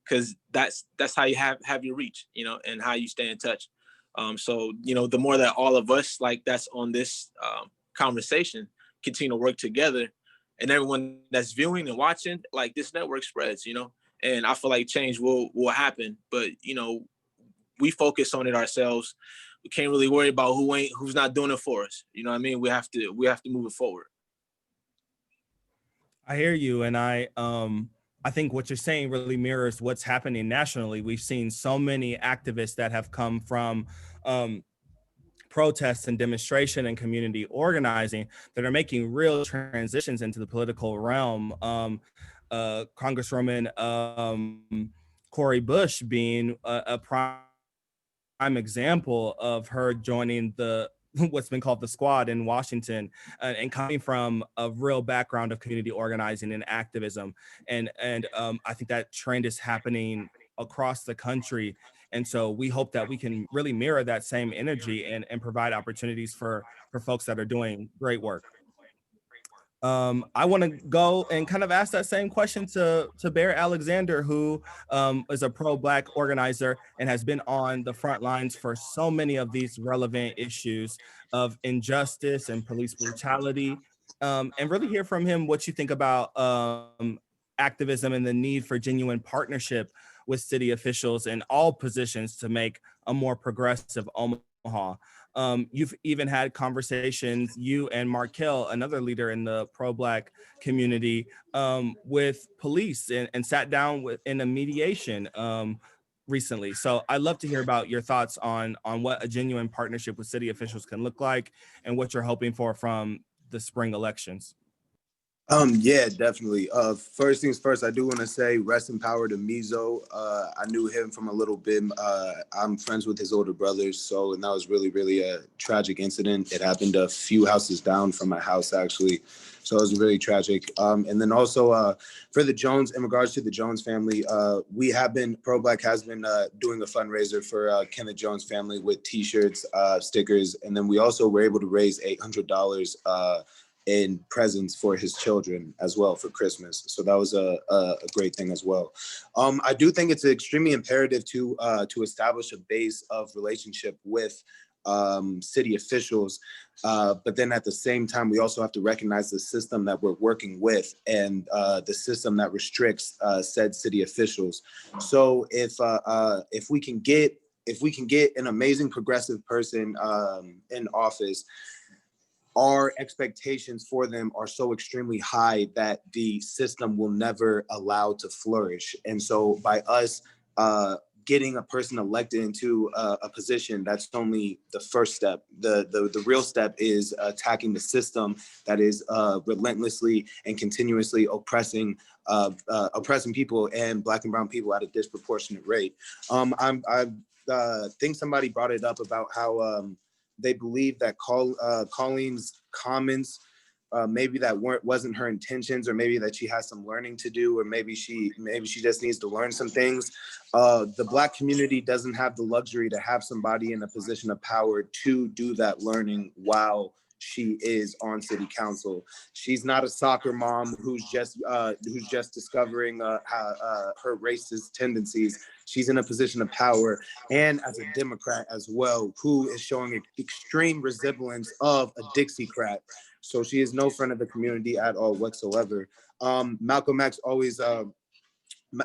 because that's how you have your reach, you know, and how you stay in touch. So, you know, the more that all of us like that's on this conversation continue to work together, and everyone that's viewing and watching, like, this network spreads, you know, and I feel like change will happen. But, you know, we focus on it ourselves. We can't really worry about who's not doing it for us. You know what I mean? We have to move it forward. I hear you, and I think what you're saying really mirrors what's happening nationally. We've seen so many activists that have come from protests and demonstration and community organizing that are making real transitions into the political realm. Congresswoman Cori Bush being a prime example of her joining the what's been called the squad in Washington, and coming from a real background of community organizing and activism. And I think that trend is happening across the country. And so we hope that we can really mirror that same energy and provide opportunities for folks that are doing great work. I want to go and kind of ask that same question to Bear Alexander, who is a pro-Black organizer and has been on the front lines for so many of these relevant issues of injustice and police brutality, and really hear from him what you think about activism and the need for genuine partnership with city officials in all positions to make a more progressive Omaha. You've even had conversations, you and Markel, another leader in the pro-Black community, with police and sat down in a mediation recently. So I'd love to hear about your thoughts on what a genuine partnership with city officials can look like and what you're hoping for from the spring elections. Yeah, definitely. First things first, I do want to say rest in power to Mizo. I knew him from a little bit. I'm friends with his older brothers, and that was really, really a tragic incident. It happened a few houses down from my house, actually. So it was really tragic. And then also for the Jones, in regards to the Jones family, Pro-Black has been doing a fundraiser for Kenneth Jones family with T-shirts, stickers, and then we also were able to raise $800 in presents for his children as well for Christmas. So that was a great thing as well. I do think it's extremely imperative to establish a base of relationship with city officials. But then at the same time, we also have to recognize the system that we're working with and the system that restricts said city officials. So if we can get an amazing progressive person in office, our expectations for them are so extremely high that the system will never allow to flourish. And so by us getting a person elected into a position, that's only the first step. The real step is attacking the system that is relentlessly and continuously oppressing people and Black and brown people at a disproportionate rate. I think somebody brought it up about how they believe that Colleen's comments, maybe that wasn't her intentions, or maybe that she has some learning to do, or maybe she just needs to learn some things. The Black community doesn't have the luxury to have somebody in a position of power to do that learning while she is on city council. She's not a soccer mom who's just discovering her racist tendencies. She's in a position of power, and as a Democrat as well, who is showing an extreme resemblance of a Dixiecrat. So she is no friend of the community at all whatsoever. Malcolm X always,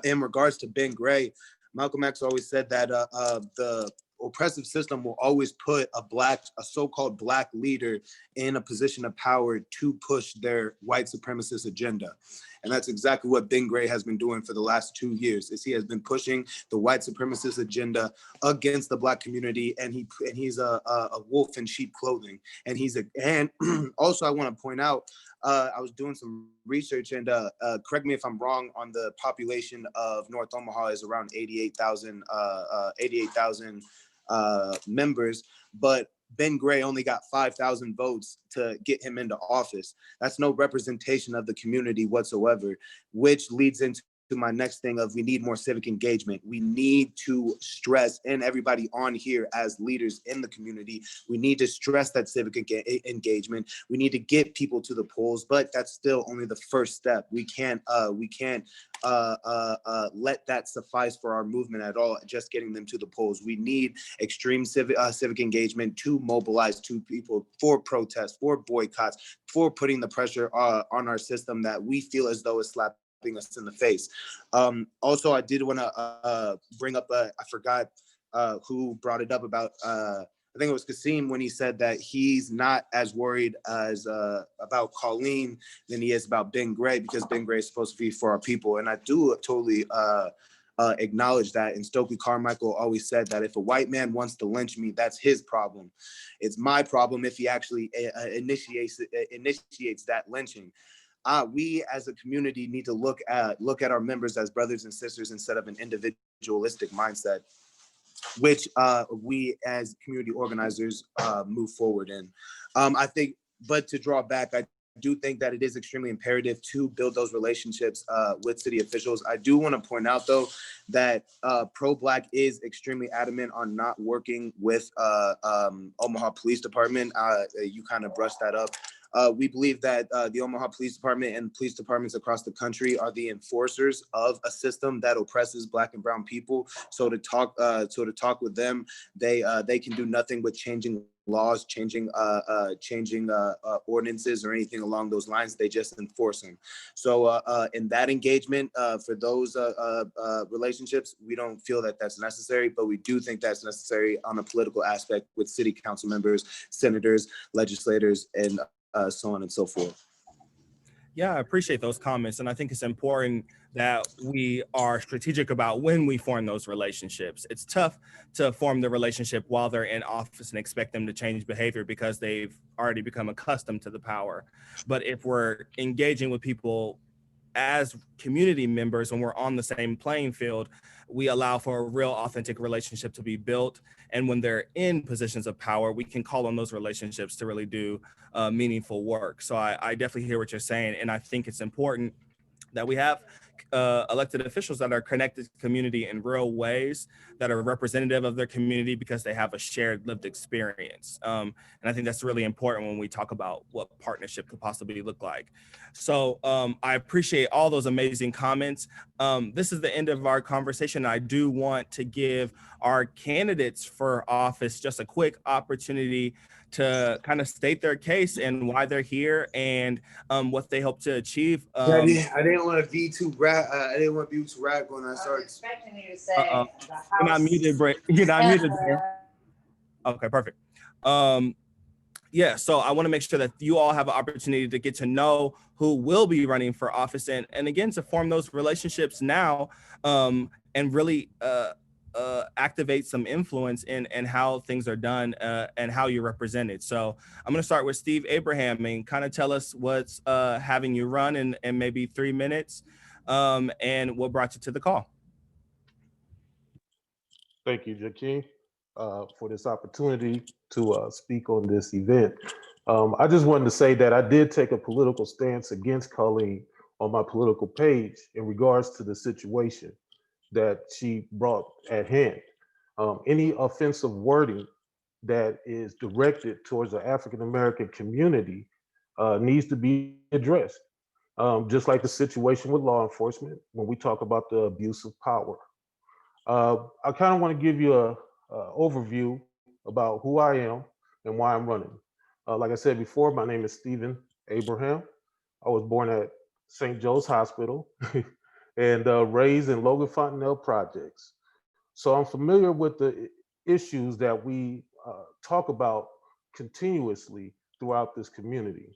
in regards to Ben Gray, Malcolm X always said that the oppressive system will always put a so-called Black leader in a position of power to push their white supremacist agenda. And that's exactly what Ben Gray has been doing for the last 2 years, is he has been pushing the white supremacist agenda against the Black community, and he's a wolf in sheep clothing. And also I want to point out, I was doing some research, and correct me if I'm wrong, on the population of North Omaha is around 88,000 members, but Ben Gray only got 5,000 votes to get him into office. That's no representation of the community whatsoever, which leads into my next thing of we need more civic engagement. We need to stress, and everybody on here as leaders in the community, we need to stress that civic engagement. We need to get people to the polls, but that's still only the first step. We can't let that suffice for our movement at all, just getting them to the polls. We need extreme civic engagement to mobilize to people for protests, for boycotts, for putting the pressure on our system that we feel as though it's slapping us in the face. Also, I did want to bring up, I forgot who brought it up about, I think it was Qasim, when he said that he's not as worried as about Colleen than he is about Ben Gray, because Ben Gray is supposed to be for our people. And I do totally acknowledge that. And Stokely Carmichael always said that if a white man wants to lynch me, that's his problem. It's my problem if he actually initiates that lynching. we as a community need to look at our members as brothers and sisters instead of an individualistic mindset, which we as community organizers move forward in. I think, but to draw back, I do think that it is extremely imperative to build those relationships with city officials. I do want to point out, though, that Pro-Black is extremely adamant on not working with Omaha Police Department. You kind of brushed that up. We believe that the Omaha Police Department and police departments across the country are the enforcers of a system that oppresses Black and brown people. So to talk with them, they can do nothing but changing laws, changing ordinances or anything along those lines. They just enforce them. So in that engagement, for those relationships, we don't feel that that's necessary, but we do think that's necessary on a political aspect with city council members, senators, legislators, and so on and so forth. Yeah, I appreciate those comments. And I think it's important that we are strategic about when we form those relationships. It's tough to form the relationship while they're in office and expect them to change behavior because they've already become accustomed to the power. But if we're engaging with people as community members and we're on the same playing field, we allow for a real authentic relationship to be built. And when they're in positions of power, we can call on those relationships to really do meaningful work. So I definitely hear what you're saying. And I think it's important that we have elected officials that are connected to community in real ways, that are representative of their community because they have a shared lived experience. And I think that's really important when we talk about what partnership could possibly look like. So I appreciate all those amazing comments. This is the end of our conversation. I do want to give our candidates for office just a quick opportunity to kind of state their case and why they're here and what they hope to achieve. I didn't want to be too radical when I started. Expecting you to say You're not muted, Brent. You're not muted. Okay, perfect. Yeah, so I want to make sure that you all have an opportunity to get to know who will be running for office and again, to form those relationships now and really activate some influence in how things are done and how you're represented. So I'm going to start with Steve Abraham and kind of tell us what's having you run in maybe 3 minutes and what brought you to the call. Thank you, Jakeem, for this opportunity to speak on this event. I just wanted to say that I did take a political stance against Colleen on my political page in regards to the situation that she brought at hand. Any offensive wording that is directed towards the African-American community needs to be addressed. Just like the situation with law enforcement, when we talk about the abuse of power. I kind of want to give you an overview about who I am and why I'm running. Like I said before, my name is Stephen Abraham. I was born at St. Joe's Hospital and raised in Logan Fontenelle projects. So I'm familiar with the issues that we talk about continuously throughout this community.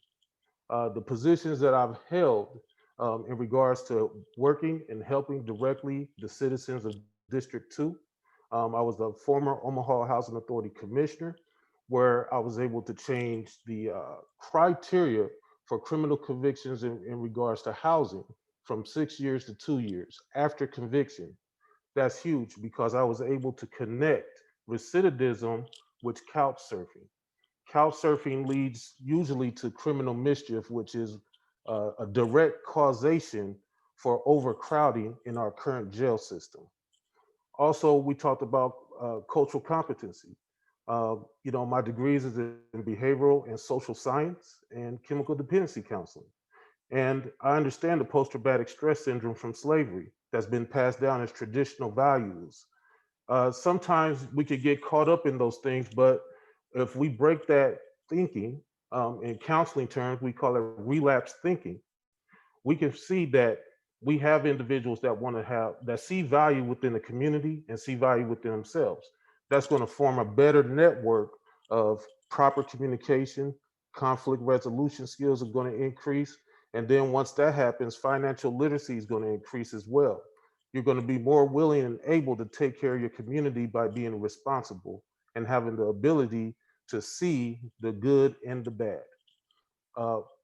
The positions that I've held in regards to working and helping directly the citizens of District 2. I was the former Omaha Housing Authority Commissioner, where I was able to change the criteria for criminal convictions in regards to housing from 6 years to 2 years after conviction. That's huge because I was able to connect recidivism with couch surfing. Couch surfing leads usually to criminal mischief, which is a direct causation for overcrowding in our current jail system. Also, we talked about cultural competency. My degrees is in behavioral and social science and chemical dependency counseling. And I understand the post-traumatic stress syndrome from slavery that's been passed down as traditional values. Sometimes we could get caught up in those things, but if we break that thinking, in counseling terms, we call it relapse thinking, we can see that we have individuals that see value within the community and see value within themselves. That's going to form a better network of proper communication, conflict resolution skills are going to increase. And then once that happens, financial literacy is going to increase as well. You're going to be more willing and able to take care of your community by being responsible and having the ability to see the good and the bad.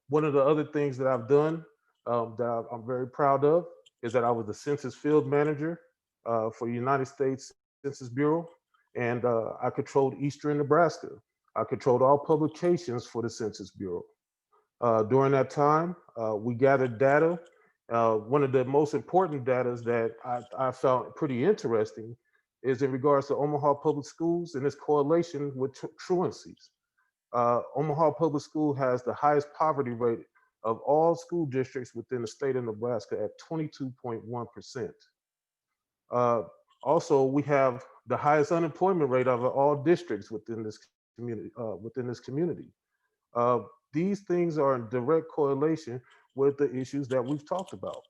One of the other things that I've done I'm very proud of is that I was the census field manager for the United States Census Bureau, and I controlled Eastern Nebraska. I controlled all publications for the Census Bureau. During that time, we gathered data. One of the most important data that I found pretty interesting is in regards to Omaha Public Schools and its correlation with truancies. Omaha Public School has the highest poverty rate of all school districts within the state of Nebraska at 22.1%. Also, we have the highest unemployment rate of all districts within this community. These things are in direct correlation with the issues that we've talked about.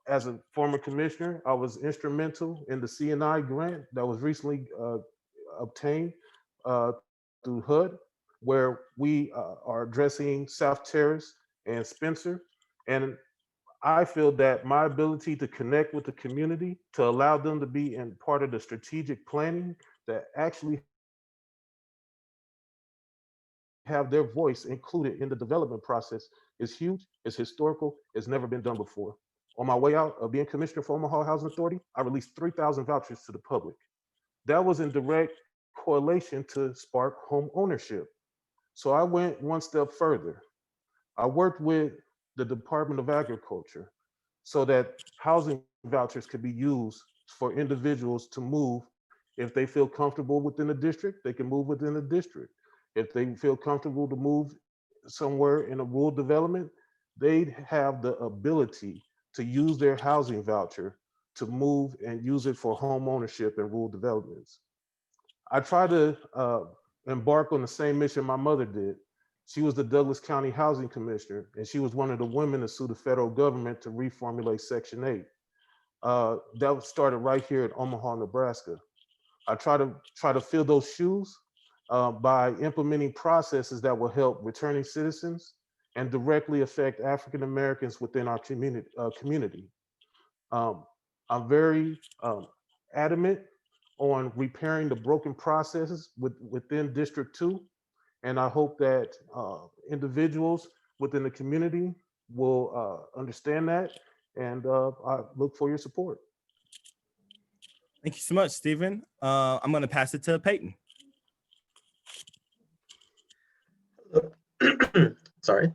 As a former commissioner, I was instrumental in the C&I grant that was recently obtained through HUD, where we are addressing South Terrace and Spencer. And I feel that my ability to connect with the community, to allow them to be in part of the strategic planning that actually have their voice included in the development process is huge, is historical, it's never been done before. On my way out of being commissioner for Omaha Housing Authority, I released 3,000 vouchers to the public. That was in direct correlation to spark home ownership. So I went one step further. I worked with the Department of Agriculture so that housing vouchers could be used for individuals to move. If they feel comfortable within the district, they can move within the district. If they feel comfortable to move somewhere in a rural development, they'd have the ability to use their housing voucher to move and use it for home ownership in rural developments. I try to embark on the same mission my mother did. She was the Douglas County Housing Commissioner, and she was one of the women to sue the federal government to reformulate Section 8. That started right here in Omaha, Nebraska. I try to fill those shoes by implementing processes that will help returning citizens and directly affect African Americans within our community. I'm very adamant on repairing the broken processes within District 2. And I hope that individuals within the community will understand that. And I look for your support. Thank you so much, Stephen. I'm going to pass it to Peyton. Sorry.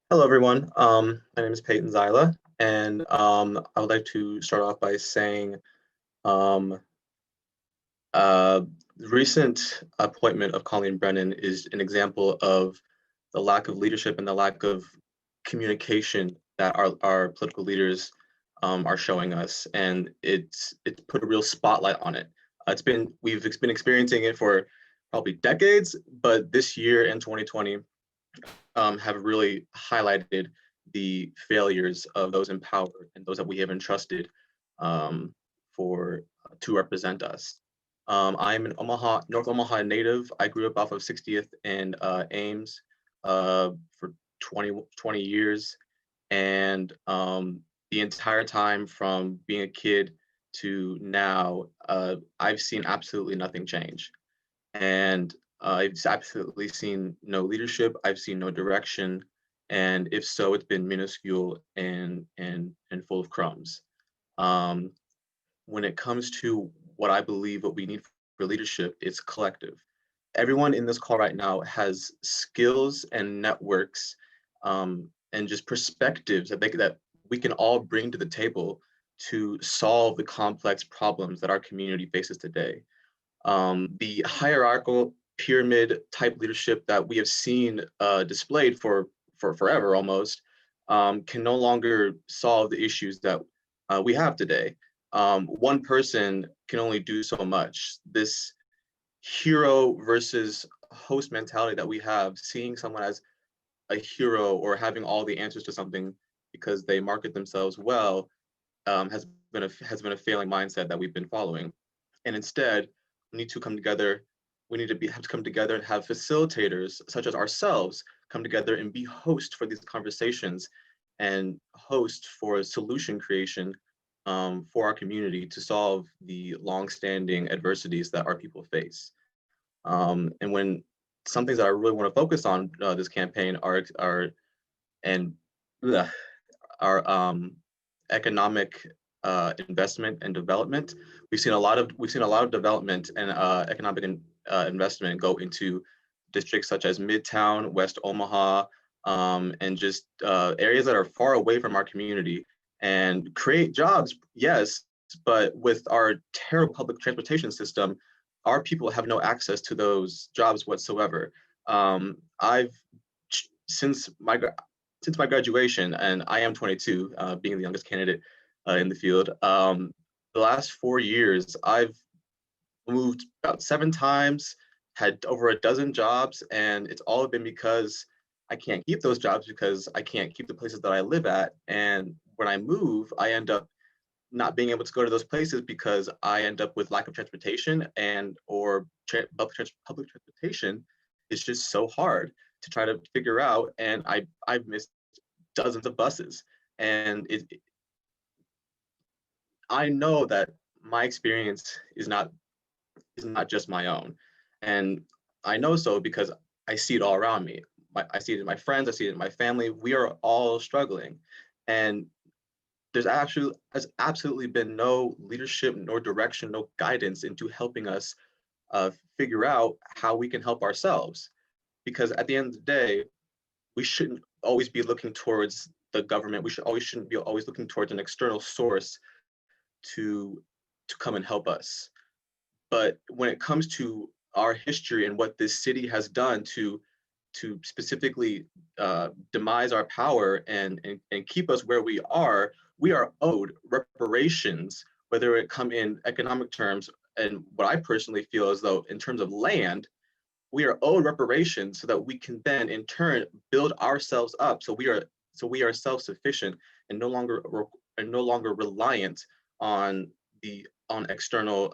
Hello, everyone. My name is Peyton Zyla, and I would like to start off by saying the recent appointment of Colleen Brennan is an example of the lack of leadership and the lack of communication that our political leaders are showing us, and it's put a real spotlight on it. We've been experiencing it for probably decades, but this year in 2020 have really highlighted the failures of those in power and those that we have entrusted to represent us. I'm an North Omaha native. I grew up off of 60th and Ames for 20 years. And the entire time from being a kid to now, I've seen absolutely nothing change. And I've absolutely seen no leadership. I've seen no direction. And if so, it's been minuscule and full of crumbs. When it comes to what I believe what we need for leadership, it's collective. Everyone in this call right now has skills and networks and just perspectives that we can all bring to the table to solve the complex problems that our community faces today. The hierarchical pyramid type leadership that we have seen displayed for forever almost can no longer solve the issues that we have today. One person can only do so much. This hero versus host mentality that we have, seeing someone as a hero or having all the answers to something because they market themselves well, has been a failing mindset that we've been following. And instead, we need to come together. We need to have to come together and have facilitators such as ourselves come together and be host for these conversations and host for solution creation for our community to solve the longstanding adversities that our people face. And when some things that I really want to focus on this campaign are economic investment and development. We've seen a lot of development and economic investment go into districts such as Midtown, West Omaha, and just areas that are far away from our community, and create jobs, yes, but with our terrible public transportation system, our people have no access to those jobs whatsoever. Since my graduation, and I am 22, being the youngest candidate in the field, the last 4 years, I've moved about 7 times, had over a dozen jobs, and it's all been because I can't keep those jobs because I can't keep the places that I live at. And when I move, I end up not being able to go to those places because I end up with lack of transportation, and or public transportation is just so hard to try to figure out. And I've missed dozens of buses, and I know that my experience is not just my own, and I know so because I see it all around me. I see it in my friends, I see it in my family. We are all struggling, and there's absolutely been no leadership, nor direction, no guidance into helping us figure out how we can help ourselves. Because at the end of the day, we shouldn't always be looking towards the government. We shouldn't be always looking towards an external source to come and help us. But when it comes to our history and what this city has done to specifically demise our power and keep us where we are owed reparations, whether it come in economic terms, and what I personally feel as though in terms of land, we are owed reparations so that we can then in turn build ourselves up, so we are self-sufficient and no longer reliant on external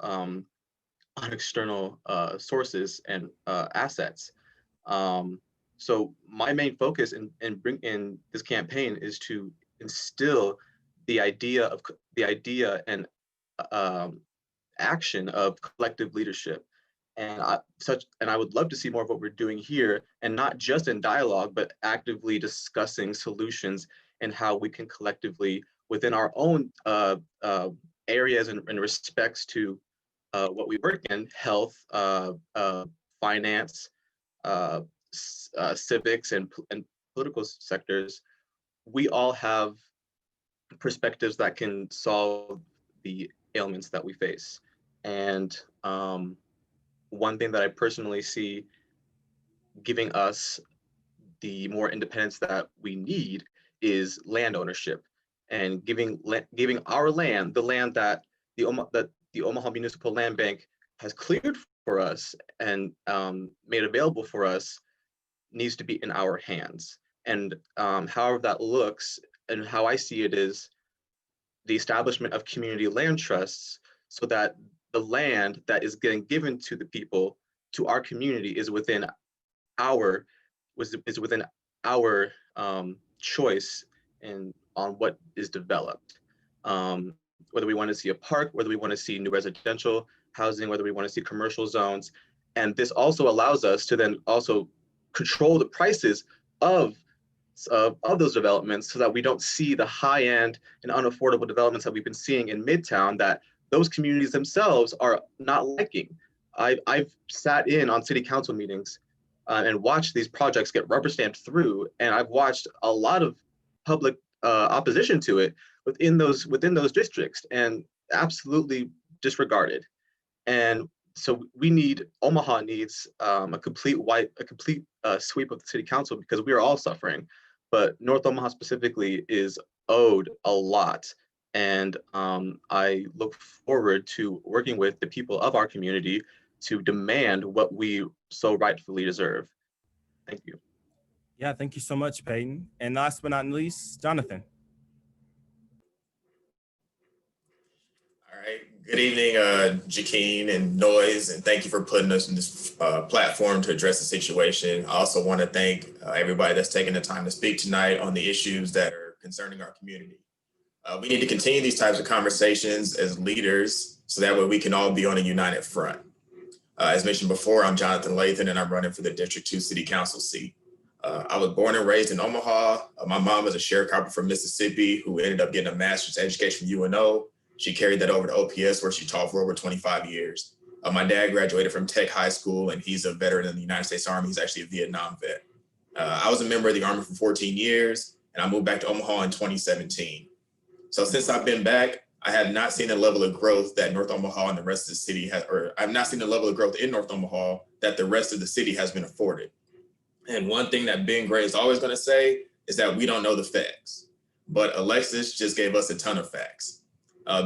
sources and assets. So my main focus in this campaign is to instill the idea and action of collective leadership. And I would love to see more of what we're doing here, and not just in dialogue, but actively discussing solutions and how we can collectively, within our own areas and respects to what we work in, health, finance, civics, and political sectors, we all have perspectives that can solve the ailments that we face. And one thing that I personally see giving us the more independence that we need is land ownership, and giving our land, the land that the Omaha Municipal Land Bank has cleared for us and made available for us, needs to be in our hands. And however that looks, and how I see it, is the establishment of community land trusts, so that the land that is getting given to the people, to our community, is within our choice and on what is developed. Whether we want to see a park, whether we want to see new residential housing, whether we want to see commercial zones. And this also allows us to then also control the prices of those developments, so that we don't see the high end and unaffordable developments that we've been seeing in Midtown, that those communities themselves are not liking. I've sat in on city council meetings and watched these projects get rubber stamped through, and I've watched a lot of public opposition to it within those districts, and absolutely disregarded. And so Omaha needs a complete sweep of the city council, because we are all suffering, but North Omaha specifically is owed a lot. And I look forward to working with the people of our community to demand what we so rightfully deserve. Thank you. Yeah, thank you so much, Peyton. And last but not least, Jonathan. All right. Good evening, Jaqueen and Noise, and thank you for putting us in this platform to address the situation. I also want to thank everybody that's taking the time to speak tonight on the issues that are concerning our community. We need to continue these types of conversations as leaders, so that way we can all be on a united front. As mentioned before, I'm Jonathan Lathan, and I'm running for the District 2 City Council seat. I was born and raised in Omaha. My mom was a sharecropper from Mississippi who ended up getting a master's education from UNO. She carried that over to OPS where she taught for over 25 years. My dad graduated from Tech High School and he's a veteran in the United States Army. He's actually a Vietnam vet. I was a member of the Army for 14 years and I moved back to Omaha in 2017. So since I've been back, I have not seen the level of growth that North Omaha and the rest of the city has, or I've not seen the level of growth in North Omaha that the rest of the city has been afforded. And one thing that Ben Gray is always going to say is that we don't know the facts, but Alexis just gave us a ton of facts.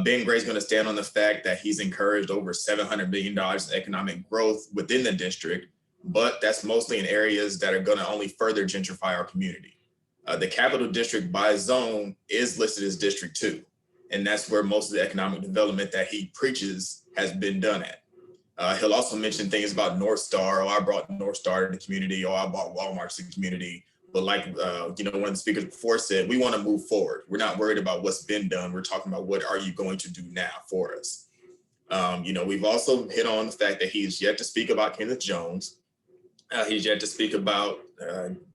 Ben Gray is going to stand on the fact that he's encouraged over $700 million in economic growth within the district, but that's mostly in areas that are going to only further gentrify our community. The Capital District by zone is listed as District 2, and that's where most of the economic development that he preaches has been done at. He'll also mention things about North Star. Oh, I brought North Star to the community. Oh, I brought Walmart to the community. But like, one of the speakers before said, we want to move forward. We're not worried about what's been done. We're talking about what are you going to do now for us? We've also hit on the fact that he's yet to speak about Kenneth Jones. He's yet to speak about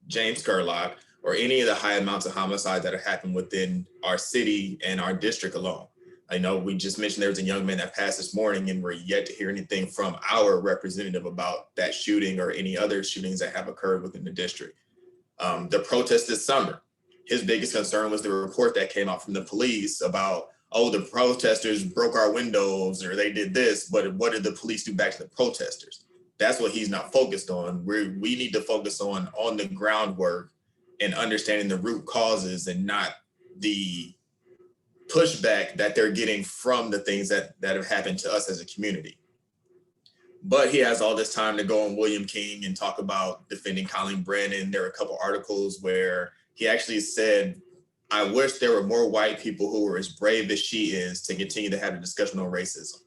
James Gerlach or any of the high amounts of homicides that have happened within our city and our district alone. I know we just mentioned there was a young man that passed this morning and we're yet to hear anything from our representative about that shooting or any other shootings that have occurred within the district. The protest this summer, his biggest concern was the report that came out from the police about, oh, the protesters broke our windows or they did this, but what did the police do back to the protesters? That's what he's not focused on. We need to focus on the groundwork and understanding the root causes and not the pushback that they're getting from the things that have happened to us as a community. But he has all this time to go on William King and talk about defending Colleen Brennan. There are a couple articles where he actually said, I wish there were more white people who were as brave as she is to continue to have a discussion on racism.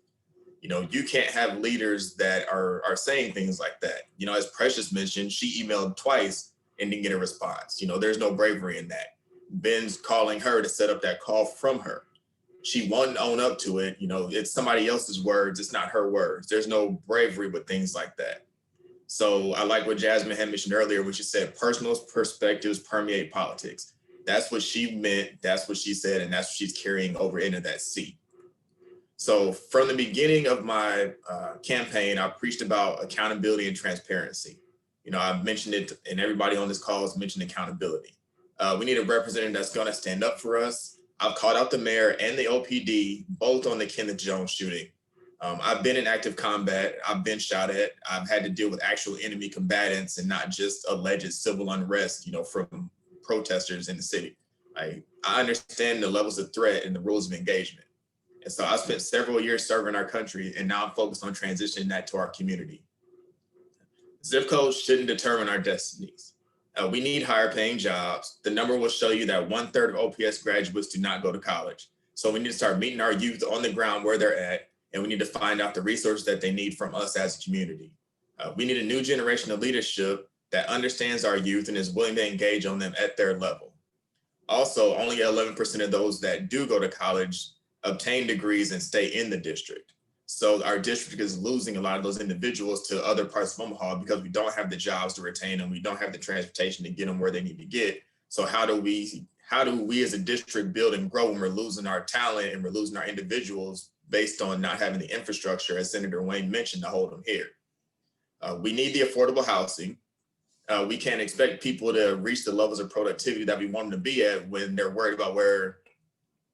You can't have leaders that are saying things like that. As Precious mentioned, she emailed twice and didn't get a response. There's no bravery in that. Ben's calling her to set up that call from her. She won't own up to it. It's somebody else's words. It's not her words. There's no bravery with things like that. So I like what Jasmine had mentioned earlier when she said personal perspectives permeate politics. That's what she meant. That's what she said. And that's what she's carrying over into that seat. So from the beginning of my campaign, I preached about accountability and transparency. I've mentioned it and everybody on this call has mentioned accountability. We need a representative that's going to stand up for us. I've called out the mayor and the OPD, both on the Kenneth Jones shooting. I've been in active combat. I've been shot at. I've had to deal with actual enemy combatants and not just alleged civil unrest, from protesters in the city. I understand the levels of threat and the rules of engagement. And so I spent several years serving our country, and now I'm focused on transitioning that to our community. Zip codes shouldn't determine our destinies. We need higher paying jobs. The number will show you that 1/3 of OPS graduates do not go to college. So we need to start meeting our youth on the ground where they're at, and we need to find out the resources that they need from us as a community. We need a new generation of leadership that understands our youth and is willing to engage on them at their level. Also, only 11% of those that do go to college obtain degrees and stay in the district. So our district is losing a lot of those individuals to other parts of Omaha because we don't have the jobs to retain them. We don't have the transportation to get them where they need to get. So how do we as a district build and grow when we're losing our talent and we're losing our individuals based on not having the infrastructure, as Senator Wayne mentioned, to hold them here? We need the affordable housing. We can't expect people to reach the levels of productivity that we want them to be at when they're worried about where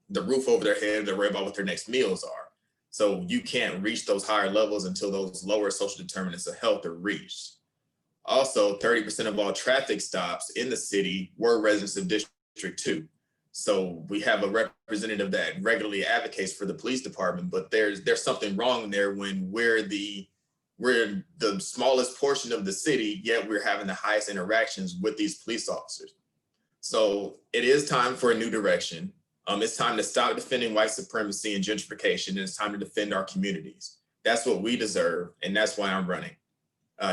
the roof over their head, they're worried about what their next meals are. So you can't reach those higher levels until those lower social determinants of health are reached. Also, 30% of all traffic stops in the city were residents of District 2. So we have a representative that regularly advocates for the police department, but there's something wrong there when we're the smallest portion of the city, yet we're having the highest interactions with these police officers. So it is time for a new direction. It's time to stop defending white supremacy and gentrification, and it's time to defend our communities. That's what we deserve, and that's why I'm running.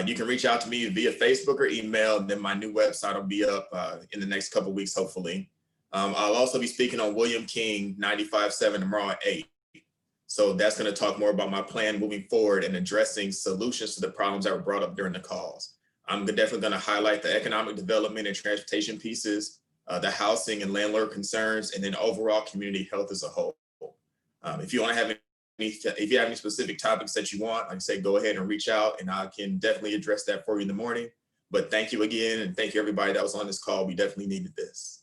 You can reach out to me via Facebook or email, and then my new website will be up in the next couple of weeks, hopefully. I'll also be speaking on William King 95.7 tomorrow at 8. So that's going to talk more about my plan moving forward and addressing solutions to the problems that were brought up during the calls. I'm definitely going to highlight the economic development and transportation pieces, the housing and landlord concerns, and then overall community health as a whole. If you want to have if you have any specific topics that you want, like I say, go ahead and reach out and I can definitely address that for you in the morning. But thank you again. And thank you everybody that was on this call. We definitely needed this.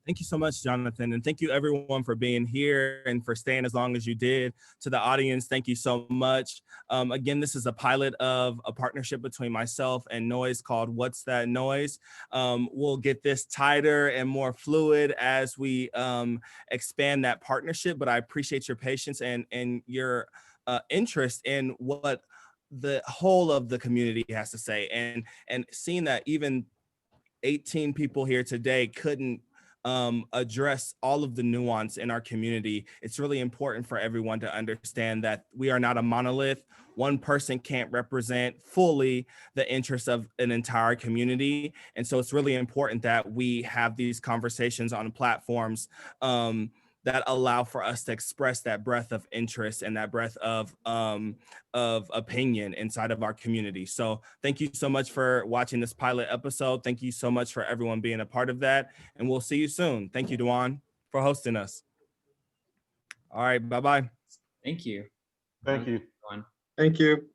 Thank you so much, Jonathan. And thank you everyone for being here and for staying as long as you did. To the audience, thank you so much. Again, this is a pilot of a partnership between myself and Noise called What's That Noise? We'll get this tighter and more fluid as we expand that partnership, but I appreciate your patience and your interest in what the whole of the community has to say. And seeing that even 18 people here today couldn't address all of the nuance in our community. It's really important for everyone to understand that we are not a monolith. One person can't represent fully the interests of an entire community. And so it's really important that we have these conversations on platforms that allow for us to express that breadth of interest and that breadth of opinion inside of our community. So thank you so much for watching this pilot episode. Thank you so much for everyone being a part of that. And we'll see you soon. Thank you, Dewan, for hosting us. All right, bye-bye. Thank you. Thank you. Thank you.